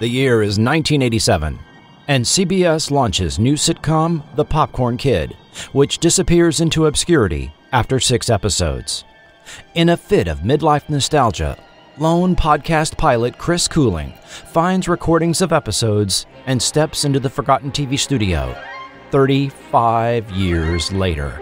The year is 1987, and CBS launches new sitcom The Popcorn Kid, which disappears into obscurity after 6 episodes. In a fit of midlife nostalgia, lone podcast pilot Chris Cooling finds recordings of episodes and steps into the forgotten TV studio 35 years later.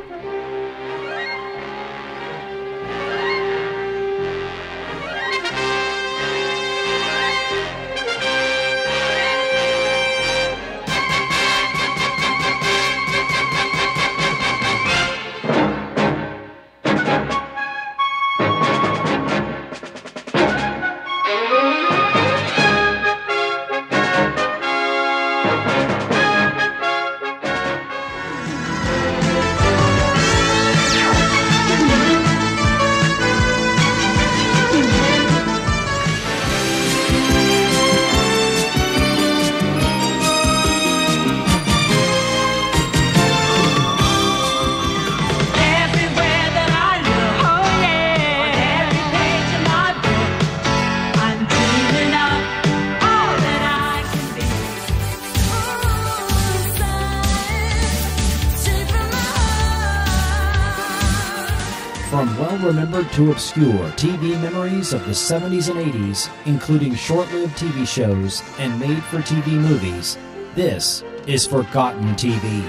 From well-remembered to obscure TV memories of the 70s and 80s, including short-lived TV shows and made-for-TV movies, this is Forgotten TV.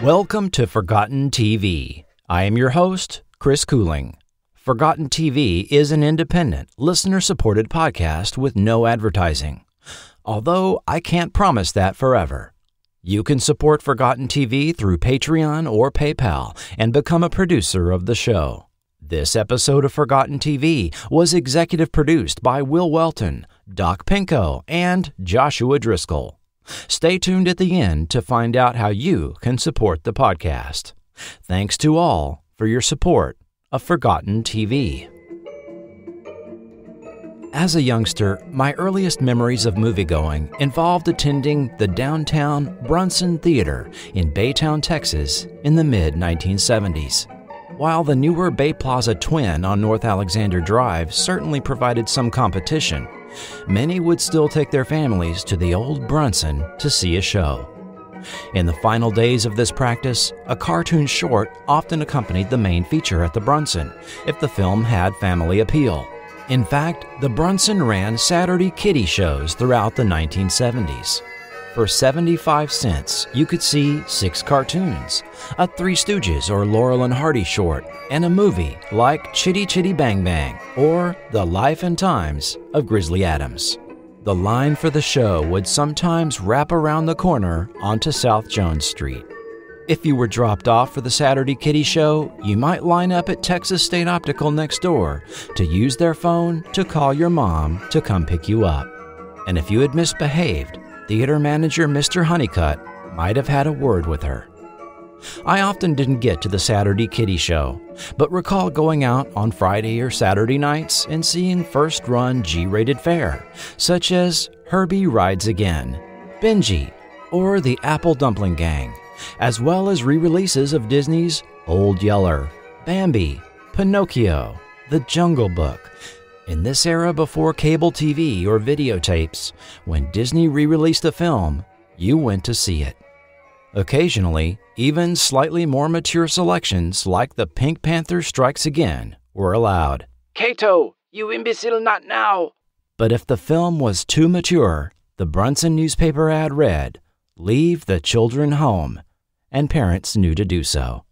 Welcome to Forgotten TV. I am your host, Chris Cooling. Forgotten TV is an independent, listener-supported podcast with no advertising. Although I can't promise that forever. You can support Forgotten TV through Patreon or PayPal and become a producer of the show. This episode of Forgotten TV was executive produced by Will Welton, Doc Pinko, and Joshua Driscoll. Stay tuned at the end to find out how you can support the podcast. Thanks to all for your support of Forgotten TV. As a youngster, my earliest memories of moviegoing involved attending the downtown Brunson Theater in Baytown, Texas in the mid-1970s. While the newer Bay Plaza Twin on North Alexander Drive certainly provided some competition, many would still take their families to the old Brunson to see a show. In the final days of this practice, a cartoon short often accompanied the main feature at the Brunson if the film had family appeal. In fact, the Brunson ran Saturday kiddie shows throughout the 1970s. For 75 cents, you could see 6 cartoons, a Three Stooges or Laurel and Hardy short, and a movie like Chitty Chitty Bang Bang or The Life and Times of Grizzly Adams. The line for the show would sometimes wrap around the corner onto South Jones Street. If you were dropped off for the Saturday Kiddie Show, you might line up at Texas State Optical next door to use their phone to call your mom to come pick you up. And if you had misbehaved, theater manager Mr. Honeycutt might have had a word with her. I often didn't get to the Saturday Kiddie Show, but recall going out on Friday or Saturday nights and seeing first-run G-rated fare, such as Herbie Rides Again, Benji, or The Apple Dumpling Gang, as well as re-releases of Disney's Old Yeller, Bambi, Pinocchio, The Jungle Book. In this era before cable TV or videotapes, when Disney re-released a film, you went to see it. Occasionally, even slightly more mature selections like The Pink Panther Strikes Again were allowed. Kato, you imbecile, not now! But if the film was too mature, the Brunson newspaper ad read, "Leave the children home," and parents knew to do so.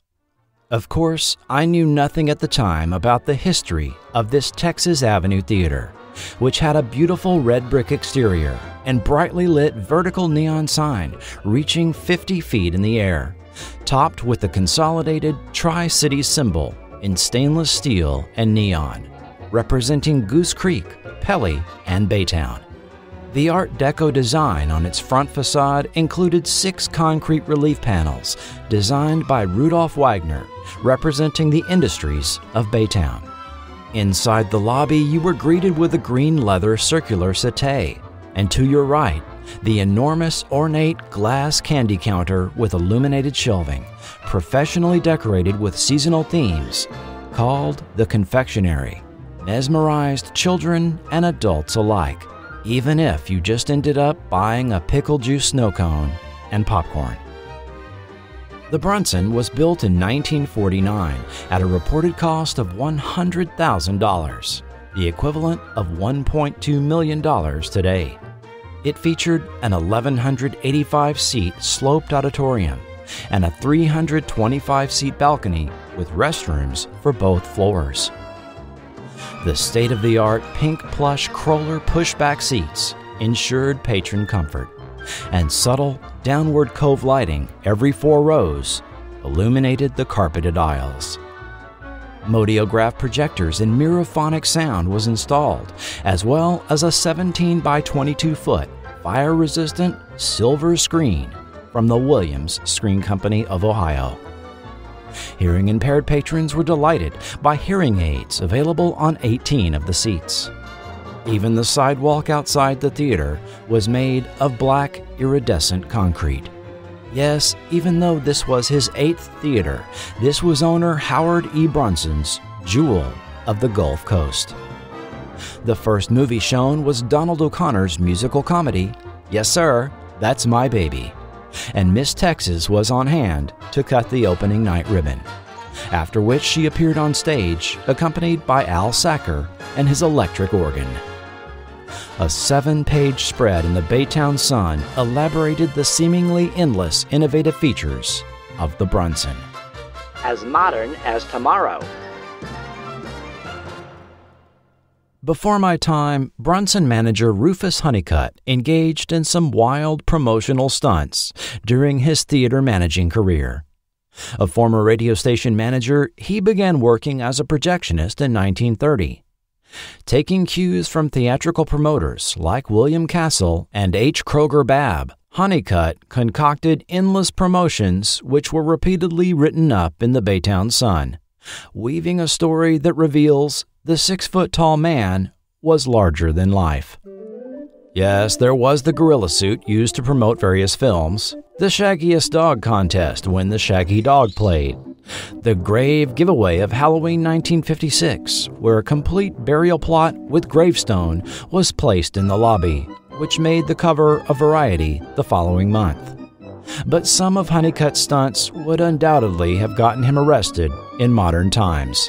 Of course, I knew nothing at the time about the history of this Texas Avenue theater, which had a beautiful red brick exterior and brightly lit vertical neon sign reaching 50 feet in the air, topped with the consolidated Tri-City symbol in stainless steel and neon, representing Goose Creek, Pelly, and Baytown. The Art Deco design on its front facade included 6 concrete relief panels designed by Rudolph Wagner, representing the industries of Baytown. Inside the lobby, you were greeted with a green leather circular settee, and to your right, the enormous ornate glass candy counter with illuminated shelving, professionally decorated with seasonal themes, called the confectionery. mesmerized children and adults alike, even if you just ended up buying a pickle juice snow cone and popcorn. The Brunson was built in 1949 at a reported cost of $100,000, the equivalent of $1.2 million today. It featured an 1,185-seat sloped auditorium and a 325-seat balcony with restrooms for both floors. The state-of-the-art pink plush Kroller pushback seats ensured patron comfort, and subtle downward cove lighting every 4 rows illuminated the carpeted aisles. Modiograph projectors and mirrorphonic sound was installed, as well as a 17 by 22-foot fire-resistant silver screen from the Williams Screen Company of Ohio. Hearing-impaired patrons were delighted by hearing aids available on 18 of the seats. Even the sidewalk outside the theater was made of black iridescent concrete. Yes, even though this was his 8th theater, this was owner Howard E. Brunson's jewel of the Gulf Coast. The first movie shown was Donald O'Connor's musical comedy, Yes Sir, That's My Baby, and Miss Texas was on hand to cut the opening night ribbon, after which she appeared on stage accompanied by Al Sacker and his electric organ. A 7-page spread in the Baytown Sun elaborated the seemingly endless innovative features of the Brunson. As modern as tomorrow. Before my time, Brunson manager Rufus Honeycutt engaged in some wild promotional stunts during his theater managing career. A former radio station manager, he began working as a projectionist in 1930. Taking cues from theatrical promoters like William Castle and H. Kroger Babb, Honeycutt concocted endless promotions which were repeatedly written up in the Baytown Sun, weaving a story that reveals the 6-foot-tall man was larger than life. Yes, there was the gorilla suit used to promote various films, the Shaggiest Dog contest when the Shaggy Dog played, the grave giveaway of Halloween 1956, where a complete burial plot with gravestone was placed in the lobby, which made the cover of Variety the following month. But some of Honeycutt's stunts would undoubtedly have gotten him arrested in modern times.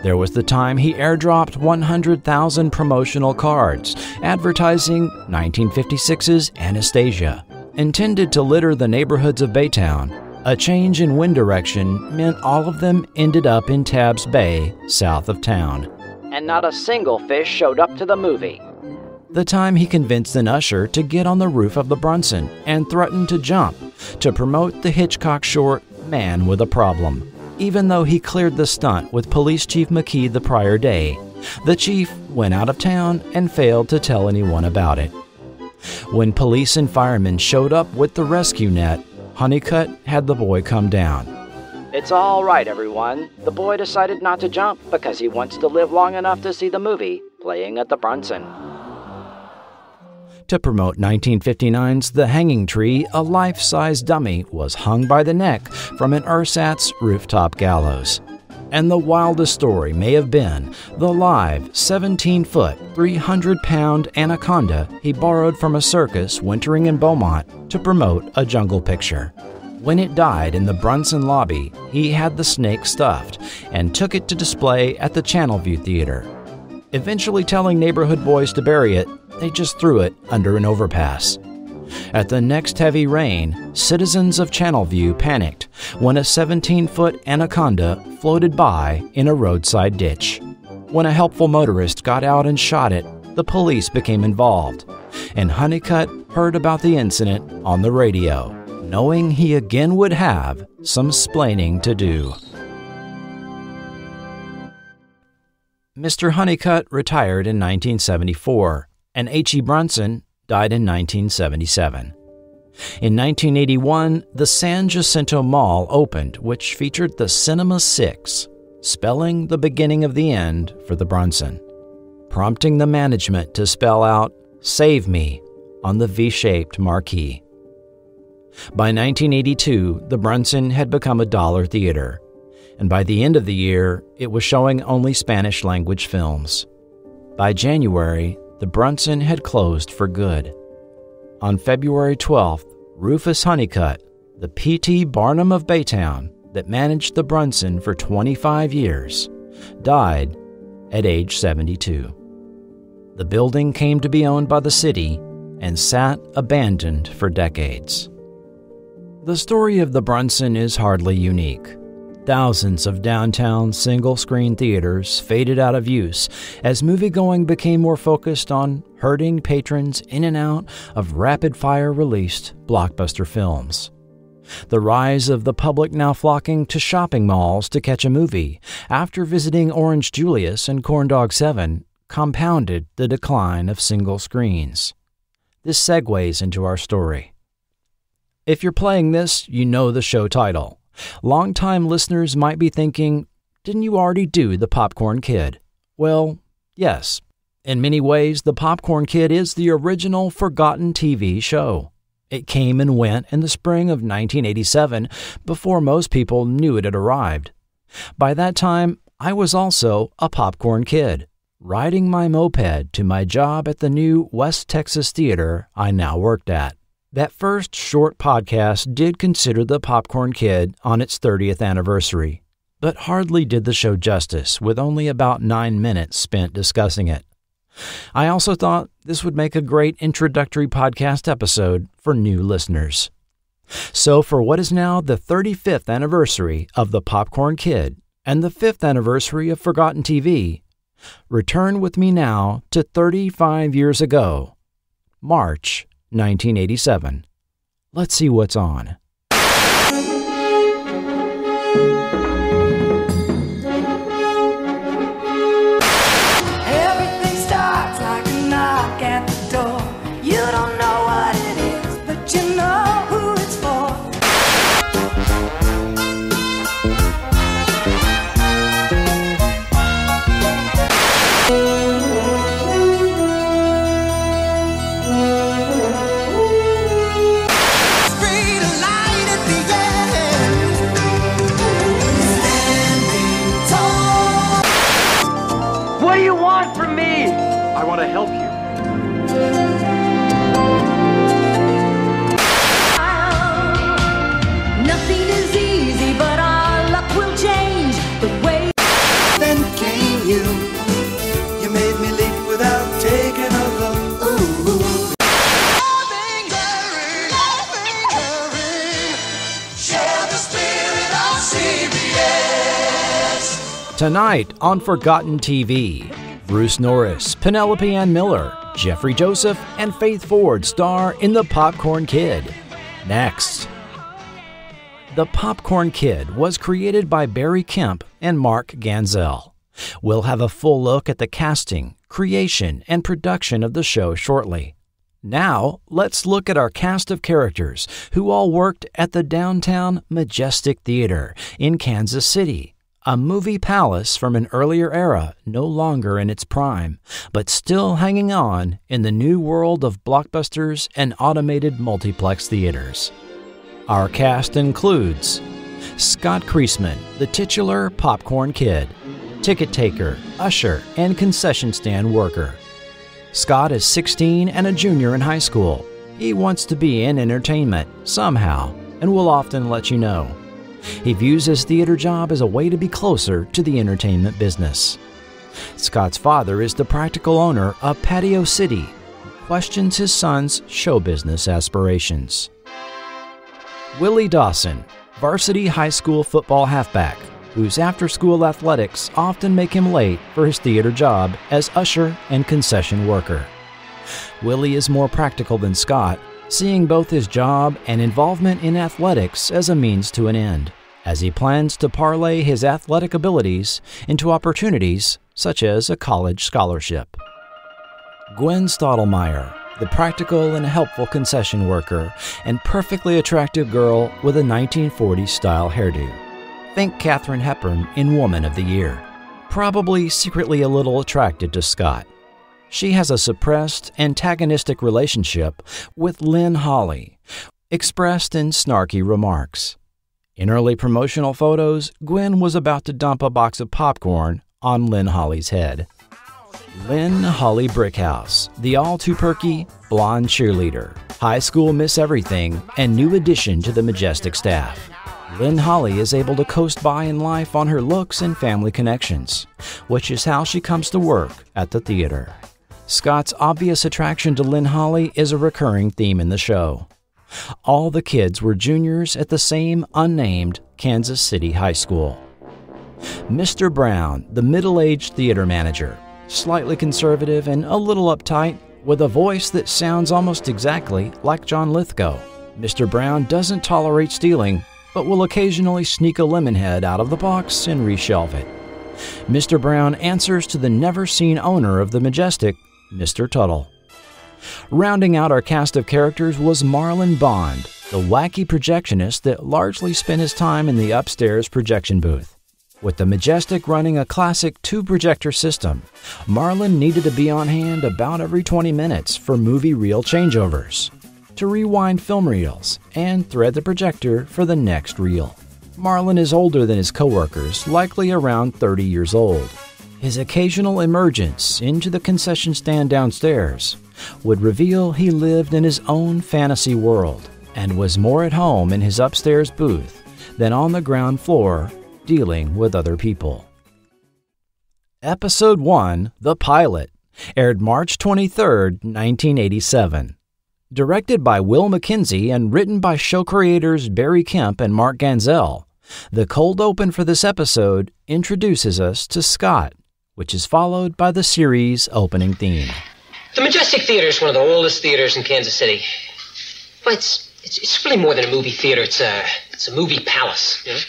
There was the time he airdropped 100,000 promotional cards advertising 1956's Anastasia. Intended to litter the neighborhoods of Baytown, a change in wind direction meant all of them ended up in Tabbs Bay, south of town. And not a single fish showed up to the movie. The time he convinced an usher to get on the roof of the Brunson and threatened to jump to promote the Hitchcock short Man with a Problem. Even though he cleared the stunt with Police Chief McKee the prior day, the chief went out of town and failed to tell anyone about it. When police and firemen showed up with the rescue net, Honeycutt had the boy come down. It's all right, everyone. The boy decided not to jump because he wants to live long enough to see the movie playing at the Brunson. To promote 1959's The Hanging Tree, a life-size dummy was hung by the neck from an ersatz rooftop gallows. And the wildest story may have been the live 17-foot, 300-pound anaconda he borrowed from a circus wintering in Beaumont to promote a jungle picture. When it died in the Brunson lobby, he had the snake stuffed and took it to display at the Channelview Theater. Eventually telling neighborhood boys to bury it, they just threw it under an overpass. At the next heavy rain, citizens of Channelview panicked when a 17-foot anaconda floated by in a roadside ditch. When a helpful motorist got out and shot it, the police became involved, and Honeycutt heard about the incident on the radio, knowing he again would have some splaining to do. Mr. Honeycutt retired in 1974, and H.E. Brunson died in 1977. In 1981, the San Jacinto Mall opened, which featured the Cinema 6, spelling the beginning of the end for the Brunson, prompting the management to spell out "Save Me" on the V-shaped marquee. By 1982, the Brunson had become a dollar theater, and by the end of the year, it was showing only Spanish-language films. By January, the Brunson had closed for good. On February 12th, Rufus Honeycutt, the P.T. Barnum of Baytown that managed the Brunson for 25 years, died at age 72. The building came to be owned by the city and sat abandoned for decades. The story of the Brunson is hardly unique. Thousands of downtown single-screen theaters faded out of use as moviegoing became more focused on herding patrons in and out of rapid-fire released blockbuster films. The rise of the public now flocking to shopping malls to catch a movie after visiting Orange Julius and Corndog 7 compounded the decline of single screens. This segues into our story. If you're playing this, you know the show title. Longtime listeners might be thinking, didn't you already do The Popcorn Kid? Well, yes. In many ways, The Popcorn Kid is the original forgotten TV show. It came and went in the spring of 1987 before most people knew it had arrived. By that time, I was also a popcorn kid, riding my moped to my job at the new West Texas theater I now worked at. That first short podcast did consider The Popcorn Kid on its 30th anniversary, but hardly did the show justice with only about 9 minutes spent discussing it. I also thought this would make a great introductory podcast episode for new listeners. So for what is now the 35th anniversary of The Popcorn Kid and the 5th anniversary of Forgotten TV, return with me now to 35 years ago, March 1987. Let's see what's on. Everything starts like a knock at the door. You don't know what it is, but you know who it's for. What do you want from me? I want to help you. Nothing is easy, but our luck will change the way. Then came you. You made me leap without taking a look. Ooh. Share the spirit of CBS. Tonight on Forgotten TV, Bruce Norris, Penelope Ann Miller, Jeffrey Joseph, and Faith Ford star in The Popcorn Kid. Next. The Popcorn Kid was created by Barry Kemp and Mark Ganzel. We'll have a full look at the casting, creation, and production of the show shortly. Now, let's look at our cast of characters who all worked at the downtown Majestic Theater in Kansas City, a movie palace from an earlier era no longer in its prime, but still hanging on in the new world of blockbusters and automated multiplex theaters. Our cast includes Scott Kreisman, the titular Popcorn Kid, ticket taker, usher, and concession stand worker. Scott is 16 and a junior in high school. He wants to be in entertainment somehow and will often let you know. He views his theater job as a way to be closer to the entertainment business. Scott's father is the practical owner of Patio City, who questions his son's show business aspirations. Willie Dawson, varsity high school football halfback, whose after-school athletics often make him late for his theater job as usher and concession worker. Willie is more practical than Scott, seeing both his job and involvement in athletics as a means to an end, as he plans to parlay his athletic abilities into opportunities such as a college scholarship. Gwen Stottlemyre, the practical and helpful concession worker and perfectly attractive girl with a 1940s-style hairdo. Think Katharine Hepburn in Woman of the Year. Probably secretly a little attracted to Scott. She has a suppressed, antagonistic relationship with Lynn Hawley, expressed in snarky remarks. In early promotional photos, Gwen was about to dump a box of popcorn on Lynn Holly's head. Lynn Holly Brickhouse, the all-too-perky, blonde cheerleader, high school Miss Everything, and new addition to the Majestic staff. Lynn Holly is able to coast by in life on her looks and family connections, which is how she comes to work at the theater. Scott's obvious attraction to Lynn Holly is a recurring theme in the show. All the kids were juniors at the same unnamed Kansas City high school. Mr. Brown, the middle-aged theater manager, slightly conservative and a little uptight, with a voice that sounds almost exactly like John Lithgow. Mr. Brown doesn't tolerate stealing, but will occasionally sneak a lemon head out of the box and reshelve it. Mr. Brown answers to the never-seen owner of the Majestic, Mr. Tuttle. Rounding out our cast of characters was Marlon Bond, the wacky projectionist that largely spent his time in the upstairs projection booth. With the Majestic running a classic two-projector system, Marlon needed to be on hand about every 20 minutes for movie reel changeovers, to rewind film reels, and thread the projector for the next reel. Marlon is older than his coworkers, likely around 30 years old. His occasional emergence into the concession stand downstairs would reveal he lived in his own fantasy world and was more at home in his upstairs booth than on the ground floor dealing with other people. Episode 1, The Pilot, aired March 23, 1987. Directed by Will McKenzie and written by show creators Barry Kemp and Mark Ganzel, the cold open for this episode introduces us to Scott, which is followed by the series' opening theme. The Majestic Theater is one of the oldest theaters in Kansas City. Well, it's really more than a movie theater. It's a movie palace, you know?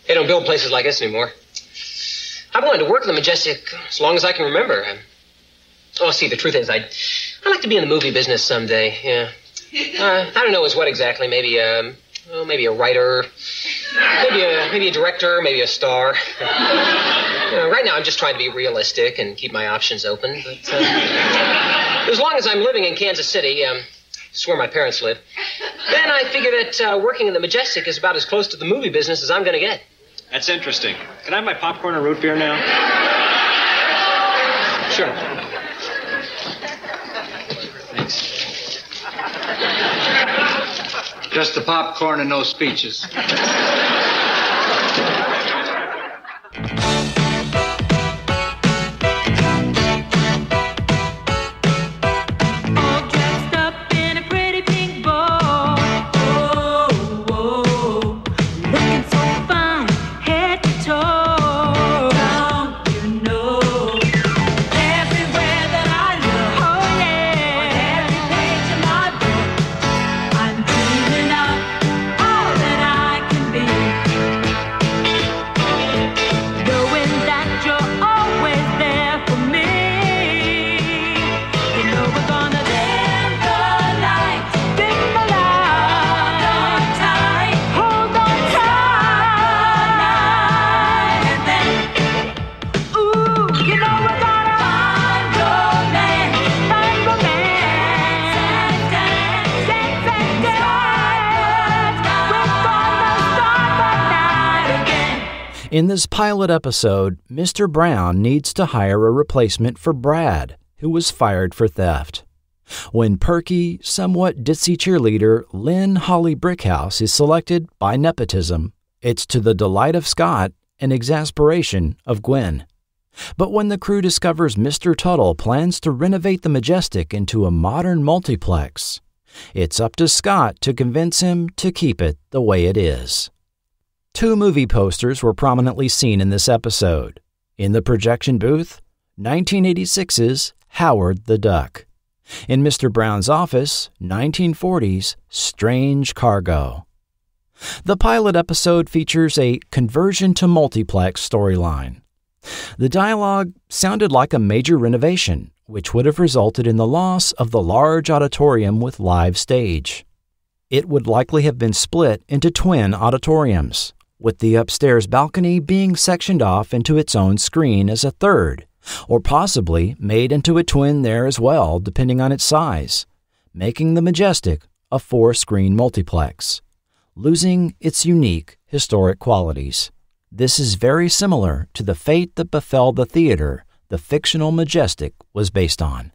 They don't build places like this anymore. I've wanted to work at the Majestic as long as I can remember. See, the truth is, I'd like to be in the movie business someday, yeah. I don't know as what exactly. Maybe a writer, maybe a director, maybe a star. Right now I'm just trying to be realistic and keep my options open. But as long as I'm living in Kansas City, it's where my parents live, then I figure that working in the Majestic is about as close to the movie business as I'm going to get. That's interesting. Can I have my popcorn and root beer now? Sure. Thanks. Just the popcorn and no speeches. In this pilot episode, Mr. Brown needs to hire a replacement for Brad, who was fired for theft. When perky, somewhat ditzy cheerleader Lynn Holly Brickhouse is selected by nepotism, it's to the delight of Scott and exasperation of Gwen. But when the crew discovers Mr. Tuttle plans to renovate the Majestic into a modern multiplex, it's up to Scott to convince him to keep it the way it is. 2 movie posters were prominently seen in this episode. In the projection booth, 1986's Howard the Duck. In Mr. Brown's office, 1940's Strange Cargo. The pilot episode features a conversion to multiplex storyline. The dialogue sounded like a major renovation, which would have resulted in the loss of the large auditorium with live stage. It would likely have been split into twin auditoriums, with the upstairs balcony being sectioned off into its own screen as a third, or possibly made into a twin there as well, depending on its size, making the Majestic a 4-screen multiplex, losing its unique historic qualities. This is very similar to the fate that befell the theater the fictional Majestic was based on.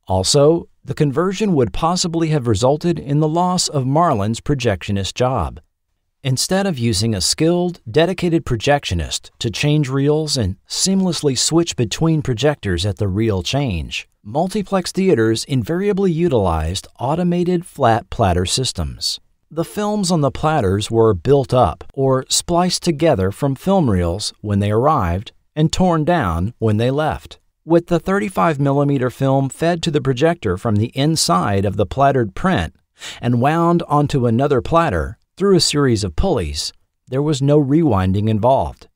Also, the conversion would possibly have resulted in the loss of Marlon's projectionist job. Instead of using a skilled, dedicated projectionist to change reels and seamlessly switch between projectors at the reel change, multiplex theaters invariably utilized automated flat platter systems. The films on the platters were built up or spliced together from film reels when they arrived and torn down when they left, with the 35mm film fed to the projector from the inside of the plattered print and wound onto another platter through a series of pulleys. There was no rewinding involved.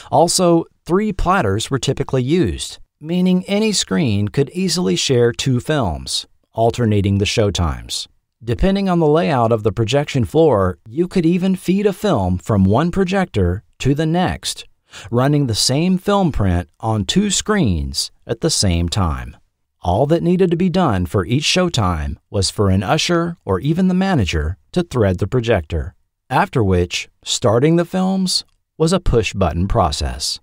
Also, 3 platters were typically used, meaning any screen could easily share 2 films, alternating the showtimes. Depending on the layout of the projection floor, you could even feed a film from one projector to the next, running the same film print on 2 screens at the same time. All that needed to be done for each showtime was for an usher or even the manager to thread the projector, after which starting the films was a push-button process.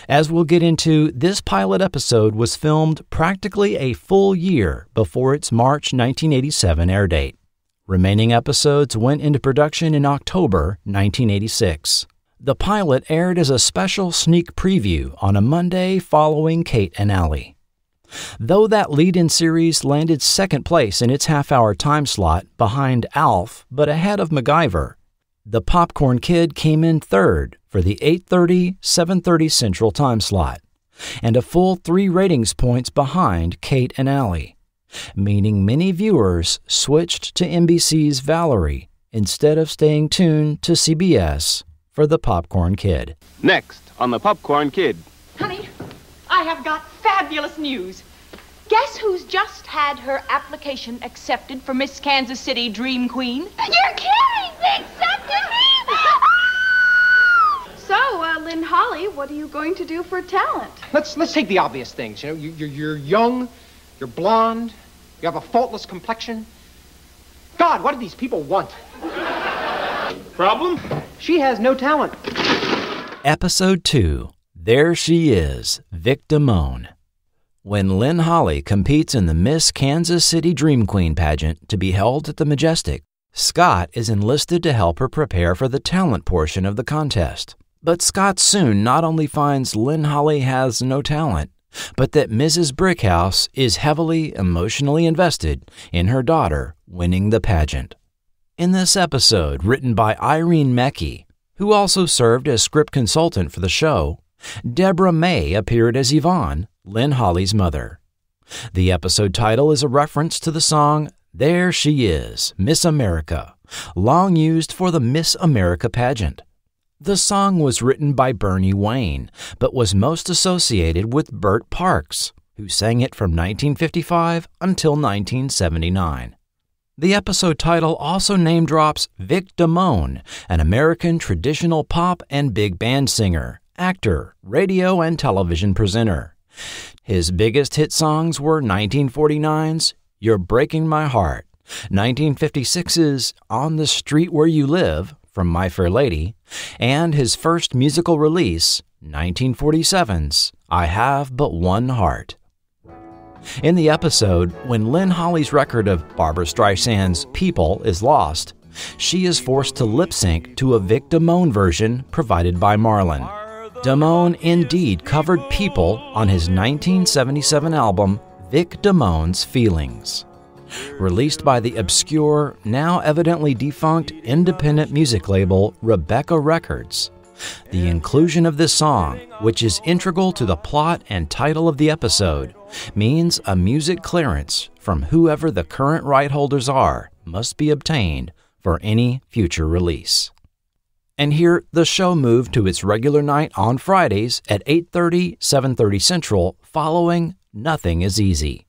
As we'll get into, this pilot episode was filmed practically a full year before its March 1987 air date. Remaining episodes went into production in October 1986. The pilot aired as a special sneak preview on a Monday following Kate and Allie. Though that lead-in series landed second place in its half-hour time slot behind Alf but ahead of MacGyver, The Popcorn Kid came in third for the 8:30, 7:30 Central time slot, and a full 3 ratings points behind Kate and Allie, meaning many viewers switched to NBC's Valerie instead of staying tuned to CBS for The Popcorn Kid. Next on The Popcorn Kid. Honey, I have got fabulous news. Guess who's just had her application accepted for Miss Kansas City Dream Queen? You're kidding! They accepted me! So, Lynn Holly, what are you going to do for talent? Let's take the obvious things. You know, you're young, you're blonde, you have a faultless complexion. God, what do these people want? Problem? She has no talent. Episode 2. There She Is, Vic Damone. When Lynn Holly competes in the Miss Kansas City Dream Queen pageant to be held at the Majestic, Scott is enlisted to help her prepare for the talent portion of the contest. But Scott soon not only finds Lynn Holly has no talent, but that Mrs. Brickhouse is heavily emotionally invested in her daughter winning the pageant. In this episode, written by Irene Mecchi, who also served as script consultant for the show, Deborah May appeared as Yvonne, Lynn Holly's mother. The episode title is a reference to the song There She Is, Miss America, long used for the Miss America pageant. The song was written by Bernie Wayne, but was most associated with Bert Parks, who sang it from 1955 until 1979. The episode title also name drops Vic Damone, an American traditional pop and big band singer, actor, radio and television presenter. His biggest hit songs were 1949's You're Breaking My Heart, 1956's On the Street Where You Live from My Fair Lady, and his first musical release, 1947's I Have But One Heart. In the episode, when Lynn Holly's record of Barbra Streisand's People is lost, she is forced to lip-sync to a Vic Damone version provided by Marlon. Damone indeed covered People on his 1977 album Vic Damone's Feelings. Released by the obscure, now evidently defunct independent music label Rebecca Records, the inclusion of this song, which is integral to the plot and title of the episode, means a music clearance from whoever the current right holders are must be obtained for any future release. And here, the show moved to its regular night on Fridays at 8:30, 7:30 Central, following Nothing Is Easy,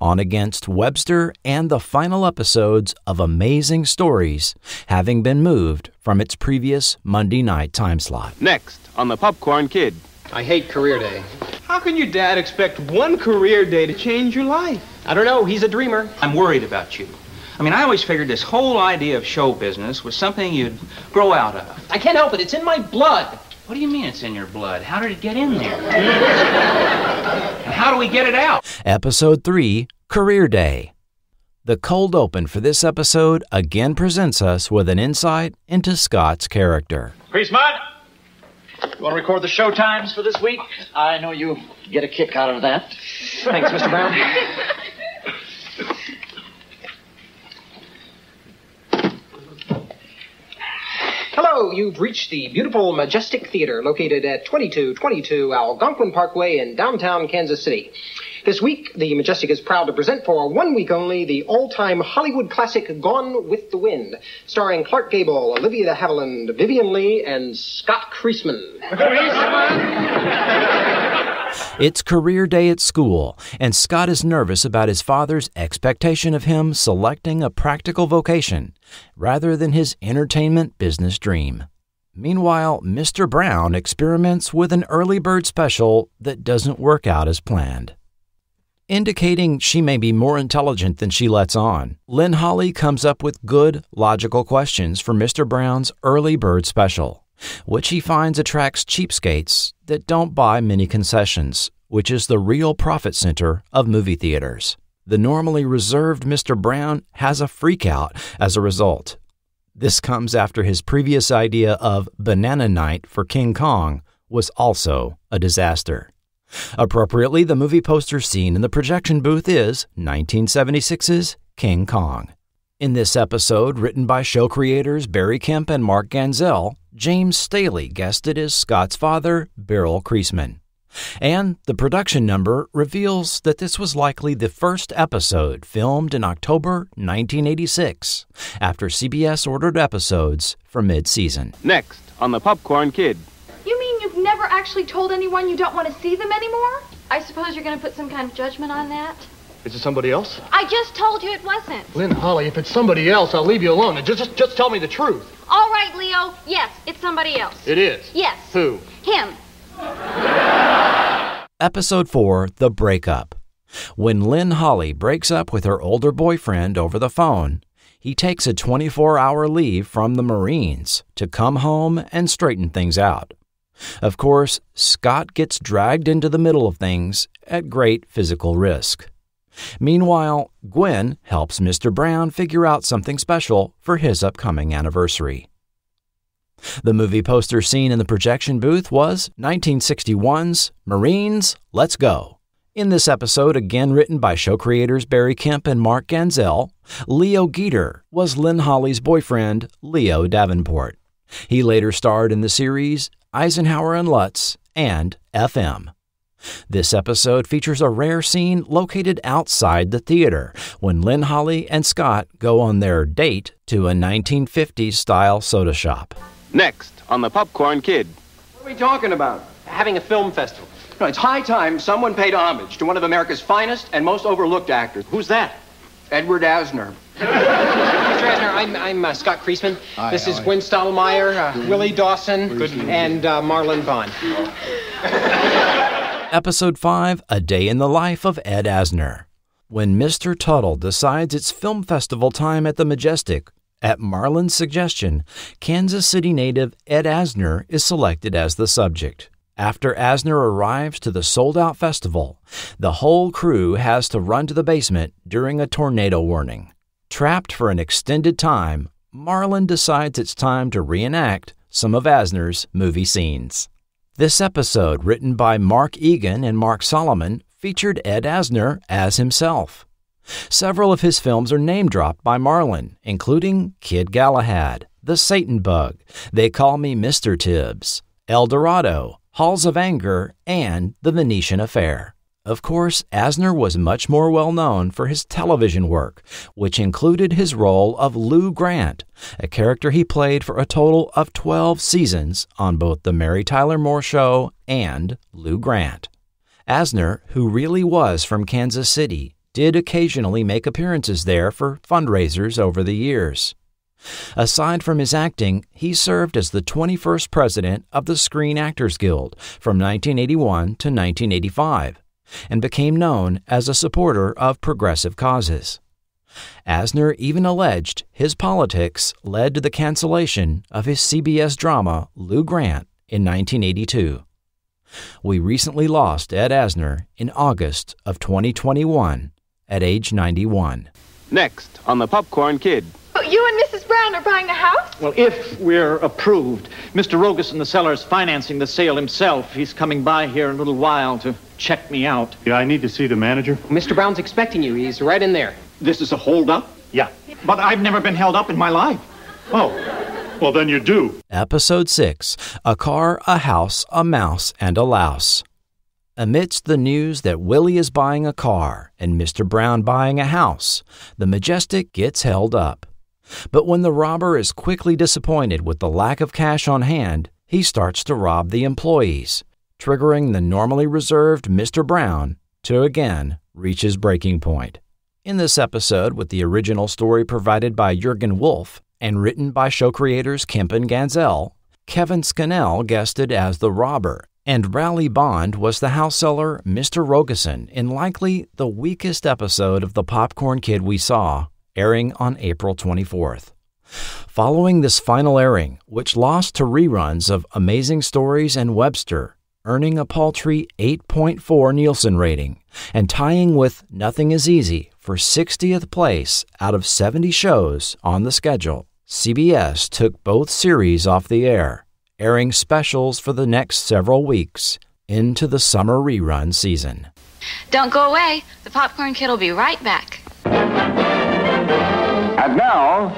on against Webster and the final episodes of Amazing Stories, having been moved from its previous Monday night time slot. Next on The Popcorn Kid. I hate career day. How can your dad expect one career day to change your life? I don't know. He's a dreamer. I'm worried about you. I mean, I always figured this whole idea of show business was something you'd grow out of. I can't help it. It's in my blood. What do you mean it's in your blood? How did it get in there? And how do we get it out? Episode 3, Career Day. The cold open for this episode again presents us with an insight into Scott's character. Priestman, you want to record the show times for this week? I know you get a kick out of that. Thanks, Mr. Brown. Hello, you've reached the beautiful Majestic Theater located at 2222 Algonquin Parkway in downtown Kansas City. This week, the Majestic is proud to present for 1 week only the all-time Hollywood classic Gone with the Wind, starring Clark Gable, Olivia de Havilland, Vivian Leigh, and Scott Kreisman. It's career day at school, and Scott is nervous about his father's expectation of him selecting a practical vocation rather than his entertainment business dream. Meanwhile, Mr. Brown experiments with an early bird special that doesn't work out as planned. Indicating she may be more intelligent than she lets on, Lynn Holly comes up with good, logical questions for Mr. Brown's early bird special, which he finds attracts cheapskates that don't buy many concessions, which is the real profit center of movie theaters. The normally reserved Mr. Brown has a freakout as a result. This comes after his previous idea of Banana Night for King Kong was also a disaster. Appropriately, the movie poster scene in the projection booth is 1976's King Kong. In this episode, written by show creators Barry Kemp and Mark Ganzel, James Staley guested as Scott's father, Beryl Kreisman. And the production number reveals that this was likely the first episode filmed in October 1986, after CBS ordered episodes for mid-season. Next on the Popcorn Kid. You mean you've never actually told anyone you don't want to see them anymore? I suppose you're going to put some kind of judgment on that? Is it somebody else? I just told you it wasn't. Lynn Holly, if it's somebody else, I'll leave you alone. Just tell me the truth. All right, Leo. Yes, it's somebody else. It is? Yes. Who? Him. Episode 4, The Breakup. When Lynn Holly breaks up with her older boyfriend over the phone, he takes a 24-hour leave from the Marines to come home and straighten things out. Of course, Scott gets dragged into the middle of things at great physical risk. Meanwhile, Gwen helps Mr. Brown figure out something special for his upcoming anniversary. The movie poster seen in the projection booth was 1961's Marines, Let's Go. In this episode, again written by show creators Barry Kemp and Mark Ganzel, Leo Geter was Lynn Holly's boyfriend, Leo Davenport. He later starred in the series Eisenhower and Lutz and FM. This episode features a rare scene located outside the theater when Lynn Holly and Scott go on their date to a 1950s-style soda shop. Next on the Popcorn Kid. What are we talking about? Having a film festival. No, it's high time someone paid homage to one of America's finest and most overlooked actors. Who's that? Edward Asner. Mr. Asner, I'm Scott Kreisman. This is Gwen Stottlemyre, Willie Dawson, and Marlon Vaughn. Episode 5, A Day in the Life of Ed Asner. When Mr. Tuttle decides it's film festival time at the Majestic, at Marlon's suggestion, Kansas City native Ed Asner is selected as the subject. After Asner arrives to the sold-out festival, the whole crew has to run to the basement during a tornado warning. Trapped for an extended time, Marlon decides it's time to reenact some of Asner's movie scenes. This episode, written by Mark Egan and Mark Solomon, featured Ed Asner as himself. Several of his films are name-dropped by Marlon, including Kid Galahad, The Satan Bug, They Call Me Mr. Tibbs, El Dorado, Halls of Anger, and The Venetian Affair. Of course, Asner was much more well-known for his television work, which included his role of Lou Grant, a character he played for a total of 12 seasons on both The Mary Tyler Moore Show and Lou Grant. Asner, who really was from Kansas City, did occasionally make appearances there for fundraisers over the years. Aside from his acting, he served as the 21st president of the Screen Actors Guild from 1981 to 1985 and became known as a supporter of progressive causes. Asner even alleged his politics led to the cancellation of his CBS drama Lou Grant in 1982. We recently lost Ed Asner in August of 2021 at age 91. Next on The Popcorn Kid. You and Mrs. Brown are buying a house? Well, if we're approved, Mr. Rogus in the cellar is financing the sale himself. He's coming by here in a little while to check me out. Yeah, I need to see the manager. Mr. Brown's expecting you. He's right in there. This is a hold-up? Yeah. But I've never been held up in my life. Oh, well then you do. Episode 6, A Car, a House, a Mouse, and a Louse. Amidst the news that Willie is buying a car and Mr. Brown buying a house, the Majestic gets held up. But when the robber is quickly disappointed with the lack of cash on hand, he starts to rob the employees, triggering the normally reserved Mr. Brown to again reach his breaking point. In this episode, with the original story provided by Jürgen Wolf and written by show creators Kemp and Ganzel, Kevin Scannell guested as the robber, and Raleigh Bond was the house seller Mr. Rogerson in likely the weakest episode of The Popcorn Kid we saw, airing on April 24th. Following this final airing, which lost to reruns of Amazing Stories and Webster, earning a paltry 8.4 Nielsen rating, and tying with Nothing Is Easy for 60th place out of 70 shows on the schedule, CBS took both series off the air, airing specials for the next several weeks into the summer rerun season. Don't go away. The Popcorn Kid will be right back. And now,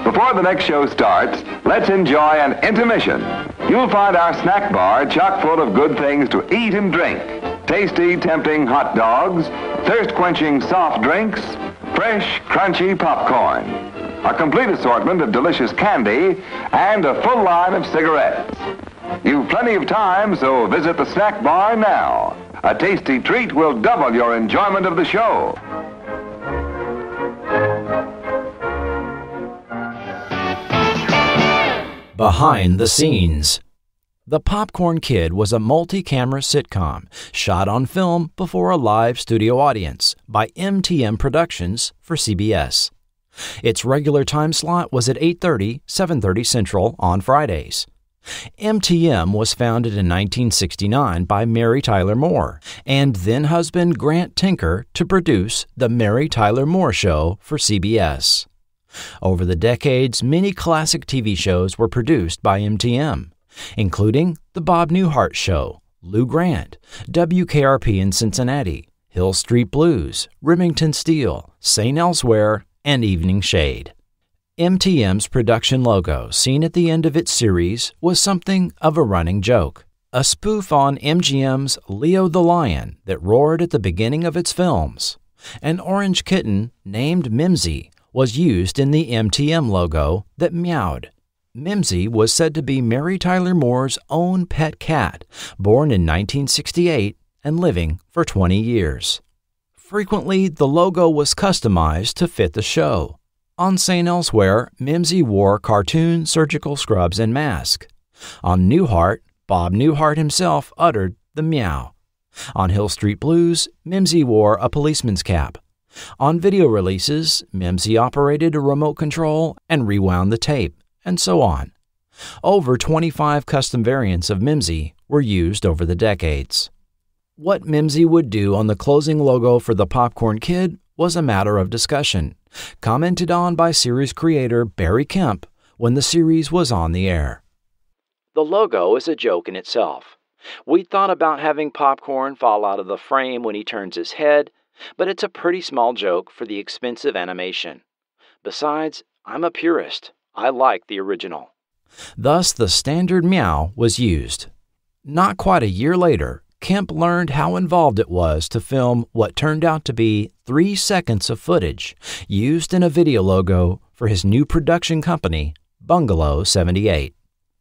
before the next show starts, let's enjoy an intermission. You'll find our snack bar chock full of good things to eat and drink. Tasty, tempting hot dogs, thirst-quenching soft drinks, fresh, crunchy popcorn, a complete assortment of delicious candy, and a full line of cigarettes. You've plenty of time, so visit the snack bar now. A tasty treat will double your enjoyment of the show. Behind the scenes. The Popcorn Kid was a multi-camera sitcom shot on film before a live studio audience by MTM Productions for CBS. Its regular time slot was at 8:30, 7:30 Central on Fridays. MTM was founded in 1969 by Mary Tyler Moore and then-husband Grant Tinker to produce The Mary Tyler Moore Show for CBS. Over the decades, many classic TV shows were produced by MTM, including The Bob Newhart Show, Lou Grant, WKRP in Cincinnati, Hill Street Blues, Remington Steele, St. Elsewhere, and Evening Shade. MTM's production logo, seen at the end of its series, was something of a running joke, a spoof on MGM's Leo the Lion that roared at the beginning of its films. An orange kitten named Mimsy was used in the MTM logo that meowed. Mimsy was said to be Mary Tyler Moore's own pet cat, born in 1968 and living for 20 years. Frequently, the logo was customized to fit the show. On St. Elsewhere, Mimsy wore cartoon surgical scrubs and mask. On Newhart, Bob Newhart himself uttered the meow. On Hill Street Blues, Mimsy wore a policeman's cap. On video releases, Mimsy operated a remote control and rewound the tape, and so on. Over 25 custom variants of Mimsy were used over the decades. What Mimsy would do on the closing logo for The Popcorn Kid was a matter of discussion, commented on by series creator Barry Kemp when the series was on the air. The logo is a joke in itself. We thought about having Popcorn fall out of the frame when he turns his head, but it's a pretty small joke for the expensive animation. Besides, I'm a purist. I like the original. Thus, the standard meow was used. Not quite a year later, Kemp learned how involved it was to film what turned out to be 3 seconds of footage used in a video logo for his new production company, Bungalow 78.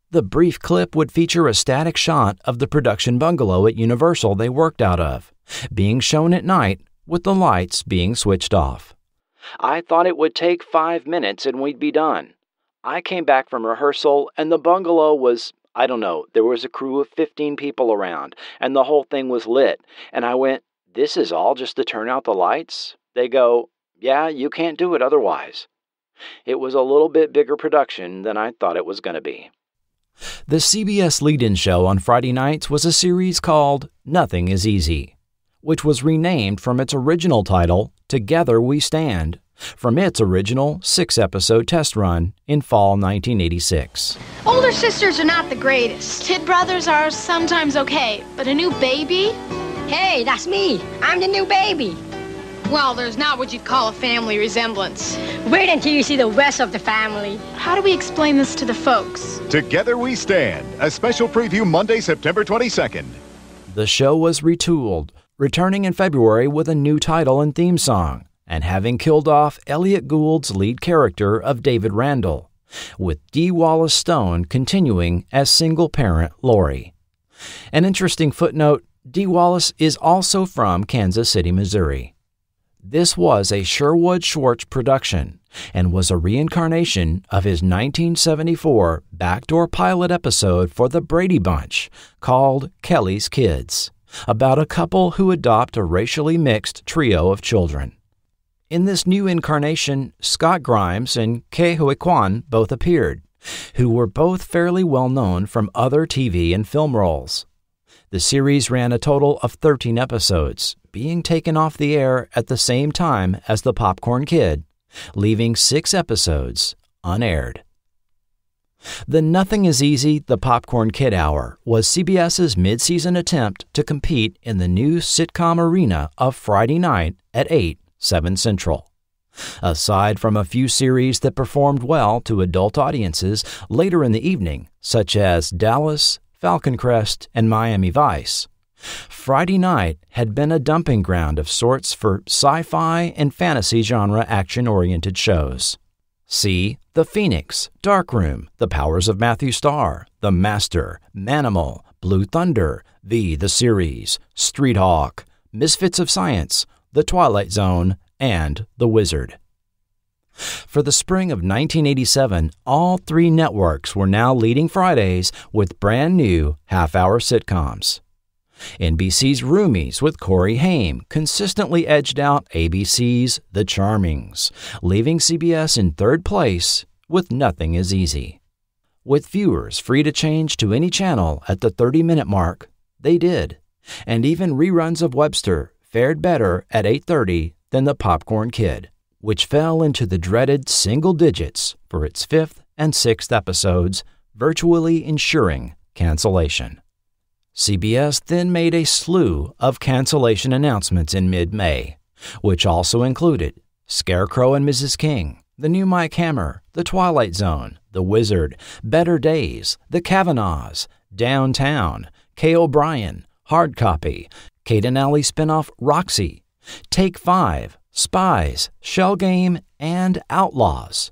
The brief clip would feature a static shot of the production bungalow at Universal they worked out of, being shown at night with the lights being switched off. I thought it would take 5 minutes and we'd be done. I came back from rehearsal and the bungalow was, there was a crew of 15 people around and the whole thing was lit. And I went, this is all just to turn out the lights? They go, Yeah, you can't do it otherwise. It was a little bit bigger production than I thought it was going to be. The CBS lead-in show on Friday nights was a series called Nothing is Easy, which was renamed from its original title, Together We Stand, from its original 6-episode test run in fall 1986. Older sisters are not the greatest. Kid brothers are sometimes okay, but a new baby? Hey, that's me. I'm the new baby. Well, there's not what you'd call a family resemblance. Wait until you see the rest of the family. How do we explain this to the folks? Together We Stand, a special preview Monday, September 22nd. The show was retooled, returning in February with a new title and theme song, and having killed off Elliot Gould's lead character of David Randall, with Dee Wallace Stone continuing as single-parent Lori. An interesting footnote, Dee Wallace is also from Kansas City, Missouri. This was a Sherwood Schwartz production and was a reincarnation of his 1974 backdoor pilot episode for The Brady Bunch called Kelly's Kids, about a couple who adopt a racially mixed trio of children. In this new incarnation, Scott Grimes and Ke Huy Quan both appeared, who were both fairly well known from other TV and film roles. The series ran a total of 13 episodes, being taken off the air at the same time as The Popcorn Kid, leaving 6 episodes unaired. The Nothing is Easy, The Popcorn Kid Hour was CBS's mid-season attempt to compete in the new sitcom arena of Friday night at 8, 7 Central. Aside from a few series that performed well to adult audiences later in the evening, such as Dallas, Falcon Crest, and Miami Vice, Friday night had been a dumping ground of sorts for sci-fi and fantasy genre action-oriented shows. See The Phoenix, Darkroom, The Powers of Matthew Starr, The Master, Manimal, Blue Thunder, the Series, Street Hawk, Misfits of Science, The Twilight Zone, and The Wizard. For the spring of 1987, all 3 networks were now leading Fridays with brand new half-hour sitcoms. NBC's Roomies with Corey Haim consistently edged out ABC's The Charmings, leaving CBS in 3rd place with Nothing is Easy. With viewers free to change to any channel at the 30-minute mark, they did, and even reruns of Webster fared better at 8:30 than The Popcorn Kid, which fell into the dreaded single digits for its 5th and 6th episodes, virtually ensuring cancellation. CBS then made a slew of cancellation announcements in mid-May, which also included Scarecrow and Mrs. King, The New Mike Hammer, The Twilight Zone, The Wizard, Better Days, The Kavanaughs, Downtown, Kay O'Brien, Hard Copy, Kate and Allie spinoff Roxy, Take 5, Spies, Shell Game, and Outlaws,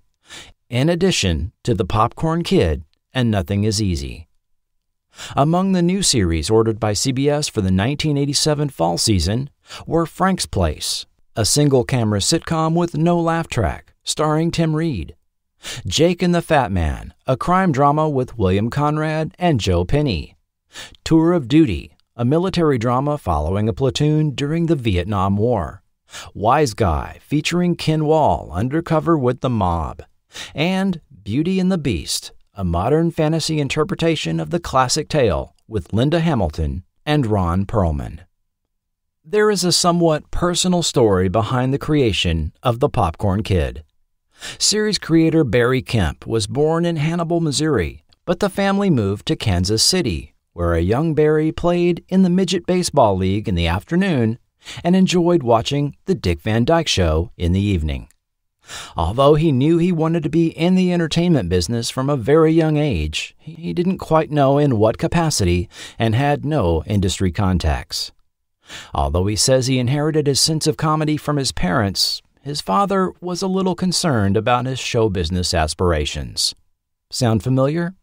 in addition to The Popcorn Kid and Nothing is Easy. Among the new series ordered by CBS for the 1987 fall season were Frank's Place, a single-camera sitcom with no laugh track, starring Tim Reed; Jake and the Fat Man, a crime drama with William Conrad and Joe Penny; Tour of Duty, a military drama following a platoon during the Vietnam War; Wise Guy, featuring Ken Wall undercover with the mob; and Beauty and the Beast, a modern fantasy interpretation of the classic tale with Linda Hamilton and Ron Perlman. There is a somewhat personal story behind the creation of The Popcorn Kid. Series creator Barry Kemp was born in Hannibal, Missouri, but the family moved to Kansas City, where a young Barry played in the Midget Baseball League in the afternoon and enjoyed watching The Dick Van Dyke Show in the evening. Although he knew he wanted to be in the entertainment business from a very young age, he didn't quite know in what capacity and had no industry contacts. Although he says he inherited his sense of comedy from his parents, his father was a little concerned about his show business aspirations. Sound familiar?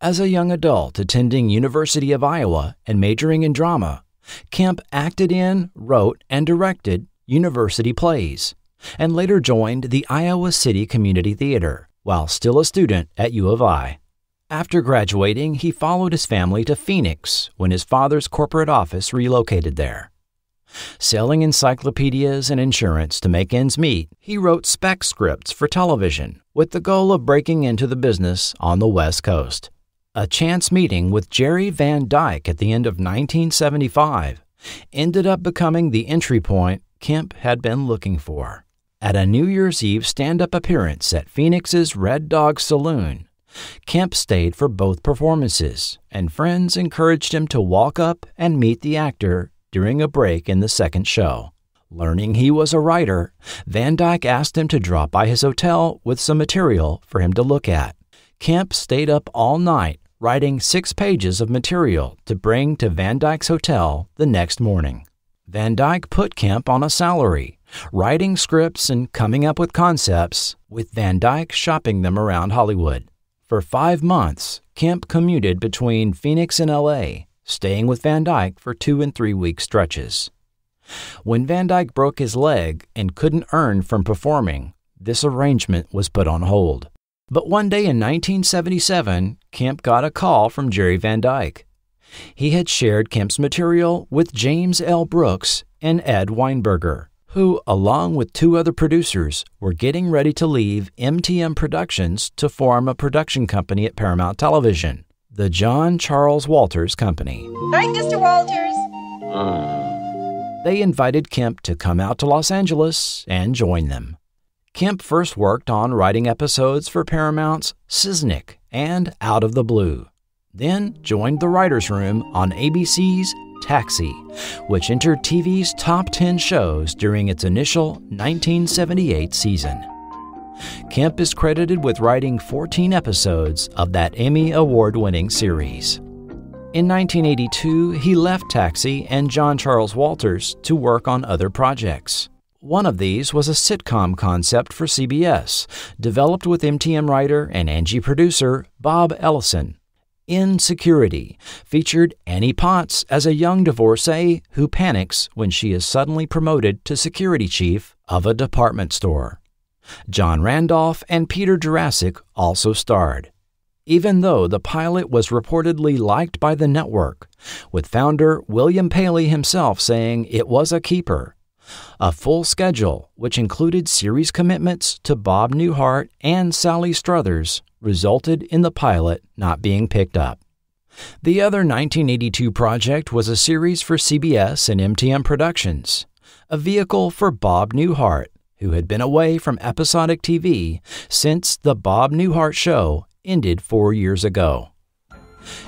As a young adult attending University of Iowa and majoring in drama, Kemp acted in, wrote, and directed university plays, and later joined the Iowa City Community Theater while still a student at U of I. After graduating, he followed his family to Phoenix when his father's corporate office relocated there. Selling encyclopedias and insurance to make ends meet, he wrote spec scripts for television with the goal of breaking into the business on the West Coast. A chance meeting with Jerry Van Dyke at the end of 1975 ended up becoming the entry point Kemp had been looking for. At a New Year's Eve stand-up appearance at Phoenix's Red Dog Saloon, Kemp stayed for both performances, and friends encouraged him to walk up and meet the actor during a break in the second show. Learning he was a writer, Van Dyke asked him to drop by his hotel with some material for him to look at. Kemp stayed up all night writing 6 pages of material to bring to Van Dyke's hotel the next morning. Van Dyke put Kemp on a salary, writing scripts and coming up with concepts, with Van Dyke shopping them around Hollywood. For 5 months, Kemp commuted between Phoenix and L.A., staying with Van Dyke for 2- and 3-week stretches. When Van Dyke broke his leg and couldn't earn from performing, this arrangement was put on hold. But one day in 1977, Kemp got a call from Jerry Van Dyke. He had shared Kemp's material with James L. Brooks and Ed Weinberger, who, along with 2 other producers, were getting ready to leave MTM Productions to form a production company at Paramount Television, the John Charles Walters Company. Hi, Mr. Walters. They invited Kemp to come out to Los Angeles and join them. Kemp first worked on writing episodes for Paramount's Siznik and Out of the Blue, then joined the writer's room on ABC's Taxi, which entered TV's top 10 shows during its initial 1978 season. Kemp is credited with writing 14 episodes of that Emmy Award-winning series. In 1982, he left Taxi and John Charles Walters to work on other projects. One of these was a sitcom concept for CBS, developed with MTM writer and Angie producer Bob Ellison. Insecurity featured Annie Potts as a young divorcee who panics when she is suddenly promoted to security chief of a department store. John Randolph and Peter Jurasik also starred. Even though the pilot was reportedly liked by the network, with founder William Paley himself saying it was a keeper. A full schedule, which included series commitments to Bob Newhart and Sally Struthers, resulted in the pilot not being picked up. The other 1982 project was a series for CBS and MTM Productions, a vehicle for Bob Newhart, who had been away from episodic TV since The Bob Newhart Show ended 4 years ago.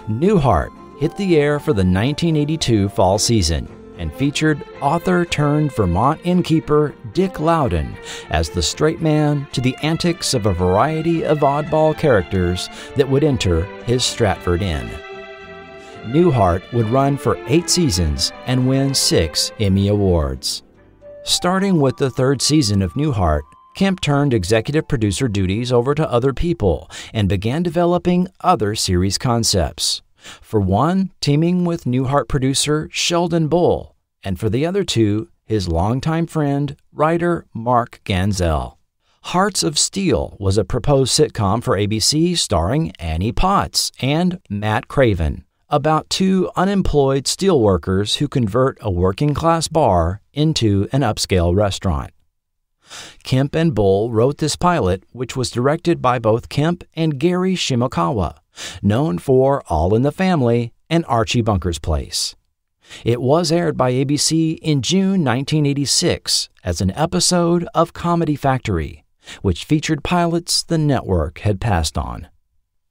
Newhart hit the air for the 1982 fall season and featured author-turned-Vermont innkeeper Dick Loudon as the straight man to the antics of a variety of oddball characters that would enter his Stratford Inn. Newhart would run for 8 seasons and win 6 Emmy Awards. Starting with the 3rd season of Newhart, Kemp turned executive producer duties over to other people and began developing other series concepts. For one, teaming with Newhart producer Sheldon Bull, and for the other 2, his longtime friend, writer Mark Ganzel. Hearts of Steel was a proposed sitcom for ABC starring Annie Potts and Matt Craven, about 2 unemployed steelworkers who convert a working-class bar into an upscale restaurant. Kemp and Bull wrote this pilot, which was directed by both Kemp and Gary Shimokawa, known for All in the Family and Archie Bunker's Place. It was aired by ABC in June 1986 as an episode of Comedy Factory, which featured pilots the network had passed on.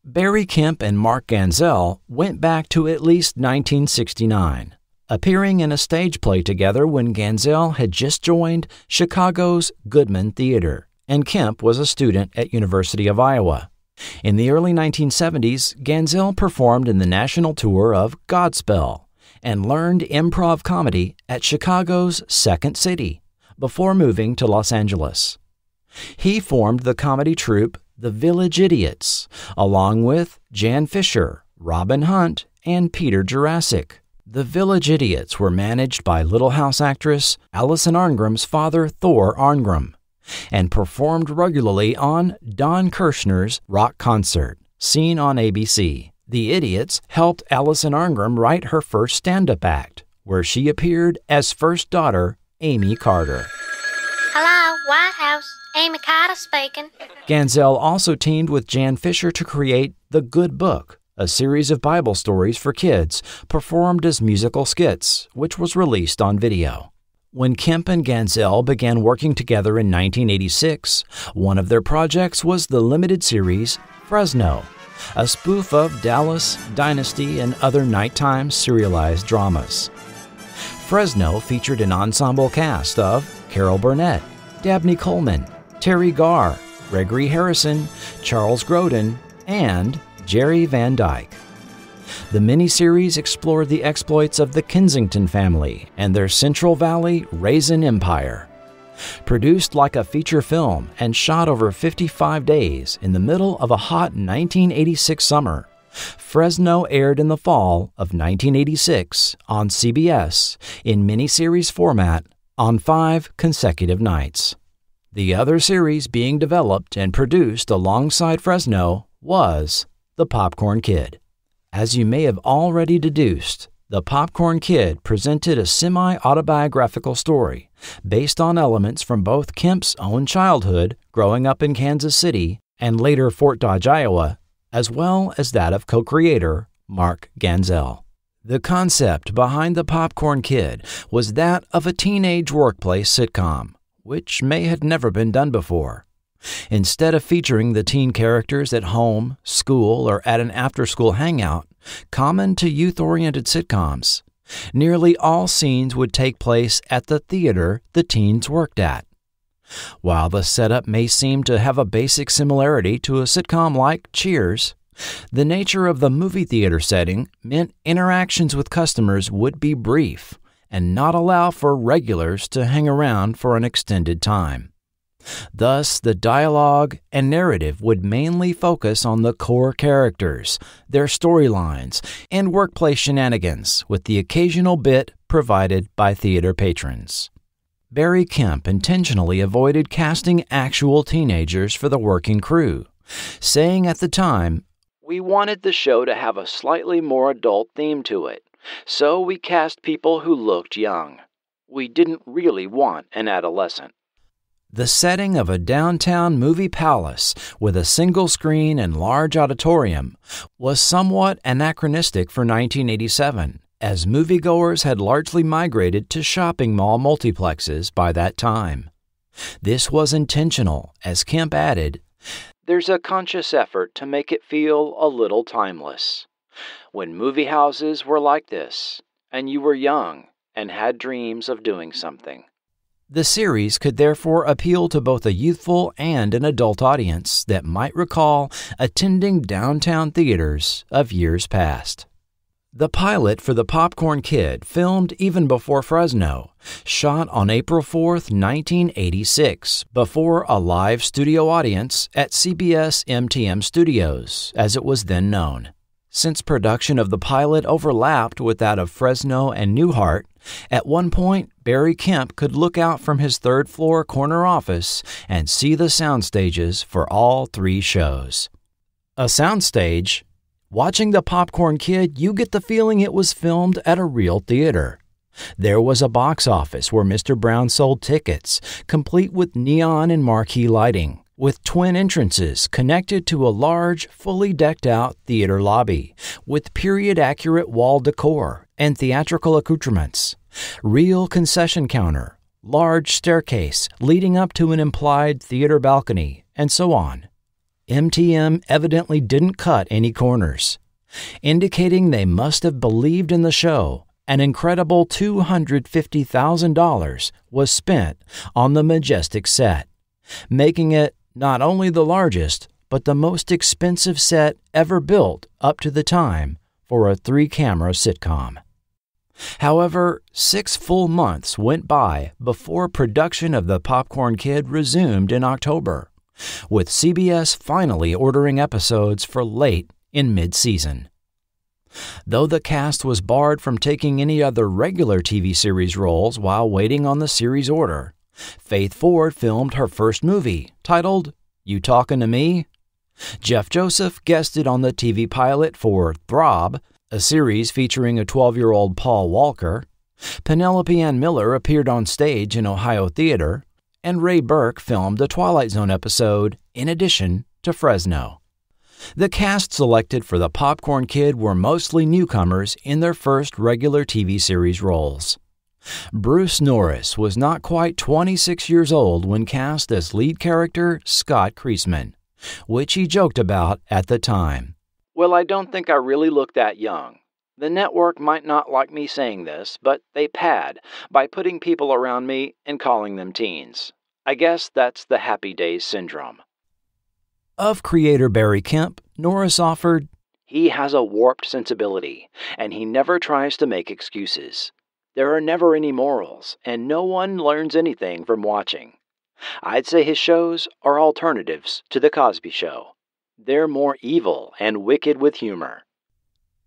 Barry Kemp and Mark Ganzel went back to at least 1969, appearing in a stage play together when Ganzel had just joined Chicago's Goodman Theater, and Kemp was a student at University of Iowa. In the early 1970s, Ganzel performed in the national tour of Godspell and learned improv comedy at Chicago's Second City before moving to Los Angeles. He formed the comedy troupe The Village Idiots, along with Jan Fisher, Robin Hunt, and Peter Jurasik. The Village Idiots were managed by Little House actress Alison Arngram's father, Thor Arngram, and performed regularly on Don Kirshner's Rock Concert, seen on ABC. The Idiots helped Alison Arngram write her first stand-up act, where she appeared as first daughter Amy Carter. Hello, White House. Amy Carter speaking. Ganzel also teamed with Jan Fisher to create The Good Book, a series of Bible stories for kids performed as musical skits, which was released on video. When Kemp and Ganzel began working together in 1986, one of their projects was the limited series Fresno, a spoof of Dallas, Dynasty, and other nighttime serialized dramas. Fresno featured an ensemble cast of Carol Burnett, Dabney Coleman, Terry Garr, Gregory Harrison, Charles Grodin, and Jerry Van Dyke. The miniseries explored the exploits of the Kensington family and their Central Valley raisin empire. Produced like a feature film and shot over 55 days in the middle of a hot 1986 summer, Fresno aired in the fall of 1986 on CBS in miniseries format on 5 consecutive nights. The other series being developed and produced alongside Fresno was The Popcorn Kid. As you may have already deduced, The Popcorn Kid presented a semi-autobiographical story based on elements from both Kemp's own childhood growing up in Kansas City and later Fort Dodge, Iowa, as well as that of co-creator Mark Ganzel. The concept behind The Popcorn Kid was that of a teenage workplace sitcom, which may have never been done before. Instead of featuring the teen characters at home, school, or at an after-school hangout, common to youth-oriented sitcoms, nearly all scenes would take place at the theater the teens worked at. While the setup may seem to have a basic similarity to a sitcom like Cheers, the nature of the movie theater setting meant interactions with customers would be brief and not allow for regulars to hang around for an extended time. Thus, the dialogue and narrative would mainly focus on the core characters, their storylines, and workplace shenanigans, with the occasional bit provided by theater patrons. Barry Kemp intentionally avoided casting actual teenagers for the working crew, saying at the time, "We wanted the show to have a slightly more adult theme to it, so we cast people who looked young. We didn't really want an adolescent." The setting of a downtown movie palace with a single screen and large auditorium was somewhat anachronistic for 1987, as moviegoers had largely migrated to shopping mall multiplexes by that time. This was intentional, as Kemp added, "There's a conscious effort to make it feel a little timeless. When movie houses were like this, and you were young and had dreams of doing something." The series could therefore appeal to both a youthful and an adult audience that might recall attending downtown theaters of years past. The pilot for The Popcorn Kid, filmed even before Fresno, shot on April 4, 1986, before a live studio audience at CBS MTM Studios, as it was then known. Since production of the pilot overlapped with that of Fresno and Newhart, at one point Barry Kemp could look out from his third-floor corner office and see the sound stages for all 3 shows. A soundstage? Watching The Popcorn Kid, you get the feeling it was filmed at a real theater. There was a box office where Mr. Brown sold tickets, complete with neon and marquee lighting, with twin entrances connected to a large, fully decked-out theater lobby, with period-accurate wall decor and theatrical accoutrements, real concession counter, large staircase leading up to an implied theater balcony, and so on. MTM evidently didn't cut any corners, indicating they must have believed in the show. An incredible $250,000 was spent on the majestic set, making it not only the largest, but the most expensive set ever built up to the time for a 3-camera sitcom. However, 6 full months went by before production of The Popcorn Kid resumed in October, with CBS finally ordering episodes for late in mid-season. Though the cast was barred from taking any other regular TV series roles while waiting on the series order, Faith Ford filmed her first movie, titled You Talkin' to Me? Jeff Joseph guested on the TV pilot for Throb, a series featuring a 12-year-old Paul Walker. Penelope Ann Miller appeared on stage in Ohio Theater, and Ray Burke filmed a Twilight Zone episode in addition to Fresno. The cast selected for the Popcorn Kid were mostly newcomers in their first regular TV series roles. Bruce Norris was not quite 26 years old when cast as lead character Scott Kreisman, which he joked about at the time. Well, I don't think I really look that young. The network might not like me saying this, but they pad by putting people around me and calling them teens. I guess that's the Happy Days syndrome. Of creator Barry Kemp, Norris offered, "He has a warped sensibility, and he never tries to make excuses. There are never any morals, and no one learns anything from watching. I'd say his shows are alternatives to The Cosby Show. They're more evil and wicked with humor."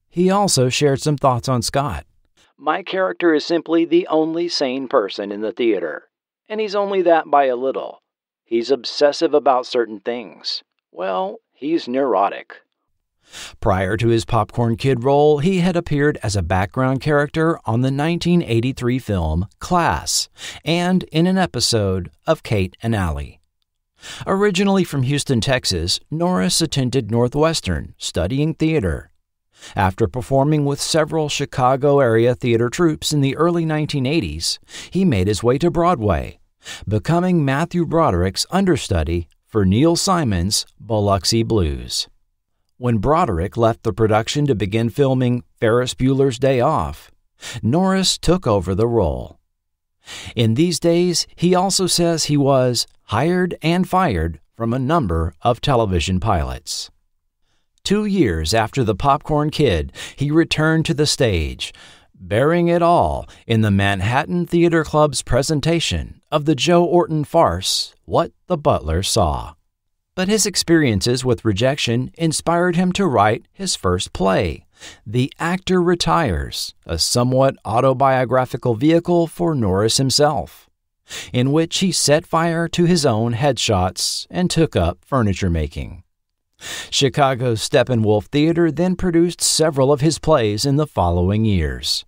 He also shared some thoughts on Scott. "My character is simply the only sane person in the theater, and he's only that by a little. He's obsessive about certain things. Well, he's neurotic." Prior to his Popcorn Kid role, he had appeared as a background character on the 1983 film Class and in an episode of Kate and Allie. Originally from Houston, Texas, Norris attended Northwestern, studying theater. After performing with several Chicago-area theater troupes in the early 1980s, he made his way to Broadway, becoming Matthew Broderick's understudy for Neil Simon's Biloxi Blues. When Broderick left the production to begin filming Ferris Bueller's Day Off, Norris took over the role. In these days, he also says he was hired and fired from a number of television pilots. 2 years after the Popcorn Kid, he returned to the stage, bearing it all in the Manhattan Theater Club's presentation of the Joe Orton farce, What the Butler Saw. But his experiences with rejection inspired him to write his first play, The Actor Retires, a somewhat autobiographical vehicle for Norris himself, in which he set fire to his own headshots and took up furniture making. Chicago's Steppenwolf Theater then produced several of his plays in the following years.